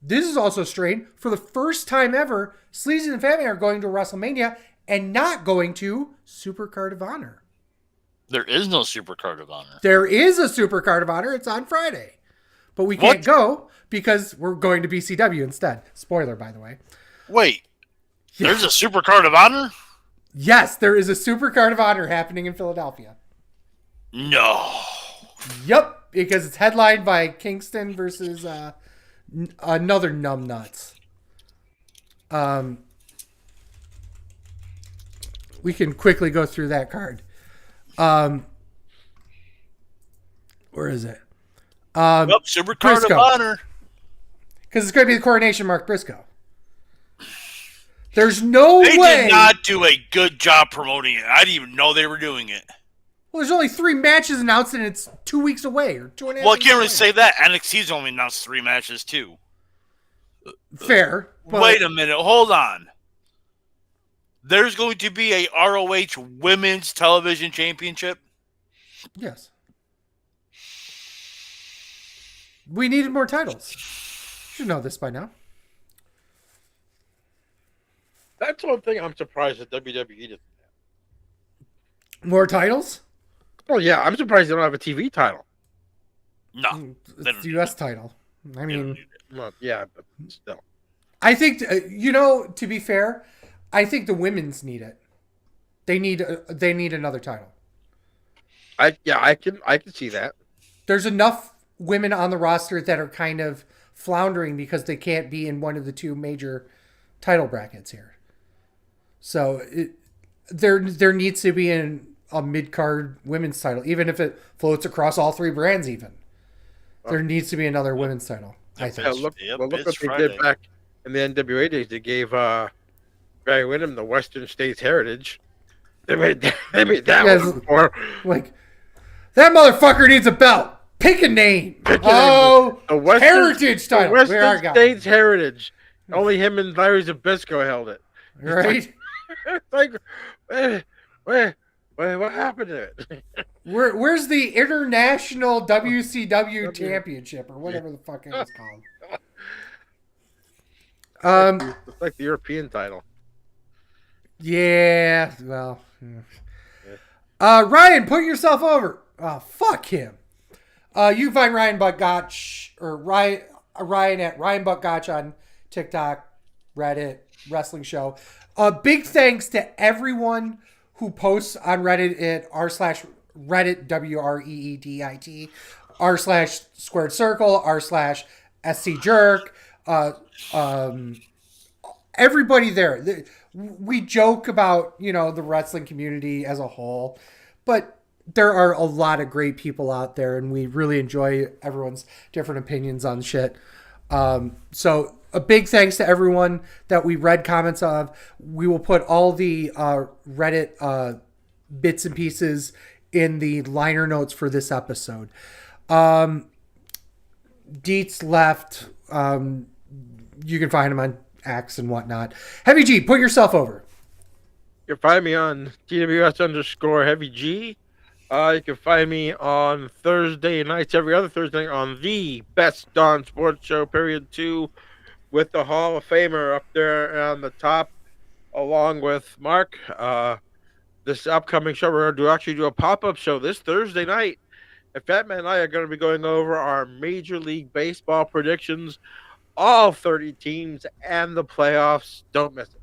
this is also strange. For the first time ever, Sleazy and Fatman are going to WrestleMania and not going to Super Card of Honor. There is no Super Card of Honor. There is a Super Card of Honor. It's on Friday. But we can't go because we're going to BCW instead. Spoiler, by the way. Wait. There's a Super Card of Honor? Yes, there is a Super Card of Honor happening in Philadelphia. No. Yep, because it's headlined by Kingston versus another Numbnuts. We can quickly go through that card. Where is it? Super Card Briscoe. of Honor. Because it's going to be the Coronation Mark Briscoe. There's no way. They did not do a good job promoting it. I didn't even know they were doing it. Well, there's only 3 matches announced, and it's 2 weeks away or 2.5 weeks. Well, I can't really say that. NXT's only announced 3 matches too. Fair. But... Wait a minute. Hold on. There's going to be a ROH Women's Television Championship? Yes. We needed more titles. You should know this by now. That's one thing I'm surprised that WWE didn't have. More titles? Oh, yeah. I'm surprised they don't have a TV title. No. It's the U.S. title. I mean... Well, yeah, but still. I think, to be fair, I think the women's need it. They need another title. I can see that. There's enough women on the roster that are kind of floundering because they can't be in one of the 2 major title brackets here. So there needs to be a mid-card women's title, even if it floats across all 3 brands even. There needs to be another women's title, I think. Yeah, look what they did back in the NWA days. They gave Barry Windham the Western States Heritage. They made that one for... Like, that motherfucker needs a belt. Pick a name. Heritage title. The Western States Heritage. Only him and Larry Zbyszko held it. Right? Like, what happened to it? Where's the International WCW Championship or whatever the fuck it was called? It's like the European title. Yeah. Well. Ryan, put yourself over. Oh, fuck him. You can find Ryan Buttgotch or Ryan at Ryan Buttgotch on TikTok, Reddit, Wrestling Show. Big thanks to everyone who posts on Reddit at r/Reddit, WREEDIT, r/Squared Circle, r/SC Jerk. Everybody there. We joke about, the wrestling community as a whole, but there are a lot of great people out there, and we really enjoy everyone's different opinions on shit. So a big thanks to everyone that we read comments of. We will put all the Reddit bits and pieces in the liner notes for this episode. Deets left. You can find him on X and whatnot. Heavy G, put yourself over. You can find me on TWS_Heavy G. You can find me on Thursday nights, every other Thursday, on the Best Darn Sports Show, period 2, with the Hall of Famer up there on the top, along with Mark. This upcoming show, we're going to do a pop-up show this Thursday night. And Fatman and I are going to be going over our Major League Baseball predictions all 30 teams and the playoffs. Don't miss it.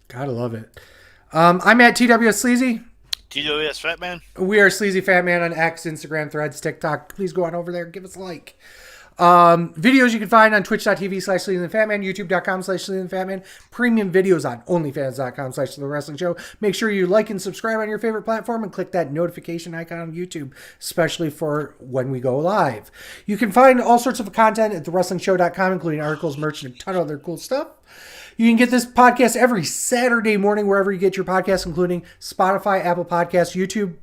Gotta love it. I'm at TWS Sleazy. TWS Fatman. We are SleazyFatman on X, Instagram, Threads, TikTok. Please go on over there and give us a like. Videos you can find on twitch.tv/SleazyFatman, youtube.com/SleazyFatman, premium videos on onlyfans.com/TheWrestlingShow. Make sure you like and subscribe on your favorite platform and click that notification icon on YouTube, especially for when we go live. You can find all sorts of content at TheWrestlingShow.com, including articles, merch, and a ton of other cool stuff. You can get this podcast every Saturday morning wherever you get your podcasts, including Spotify, Apple Podcasts, YouTube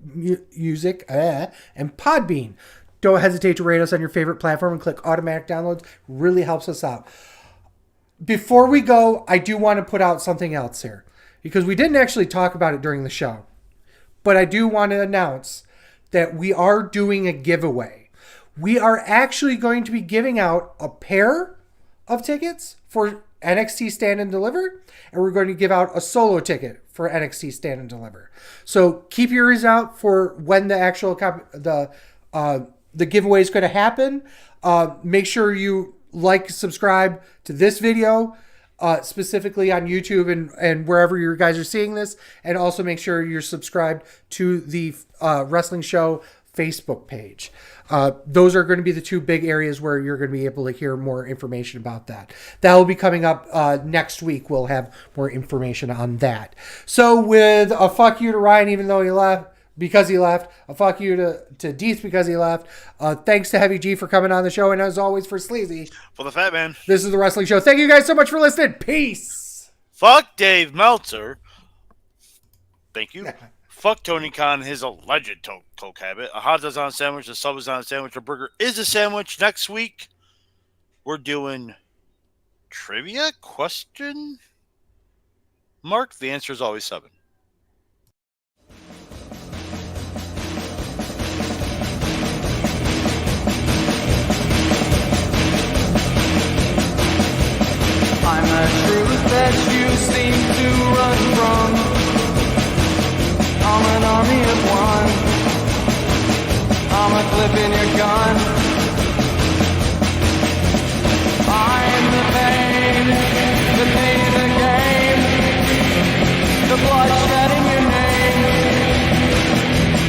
Music, and Podbean. Don't hesitate to rate us on your favorite platform and click automatic downloads. Really helps us out. Before we go, I do want to put out something else here, because we didn't actually talk about it during the show. But I do want to announce that we are doing a giveaway. We are actually going to be giving out a pair of tickets for NXT Stand and Deliver, and we're going to give out a solo ticket for NXT Stand and Deliver. So keep your ears out for when the actual the giveaway is going to happen. Make sure you like, subscribe to this video, specifically on YouTube and wherever you guys are seeing this, and also make sure you're subscribed to the Wrestling Show Facebook page. Those are going to be the two big areas where you're going to be able to hear more information about that. That will be coming up next week. We'll have more information on that. So with a fuck you to Ryan, even though he left, because he left, a fuck you to Deeth because he left. Thanks to Heavy G for coming on the show, and as always for Sleazy. For the Fat Man. This is The Wrestling Show. Thank you guys so much for listening. Peace. Fuck Dave Meltzer. Thank you. Fuck Tony Khan, his alleged coke habit. A hot dog's on a sandwich, a sub is on a sandwich, a burger is a sandwich. Next week, we're doing trivia? Question mark? The answer is always 7. I'm a truth that you seem to run from. I'm an army of one. I'm a clip in your gun. I'm the pain of the game. The bloodshed in your name.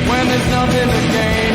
When there's nothing to gain.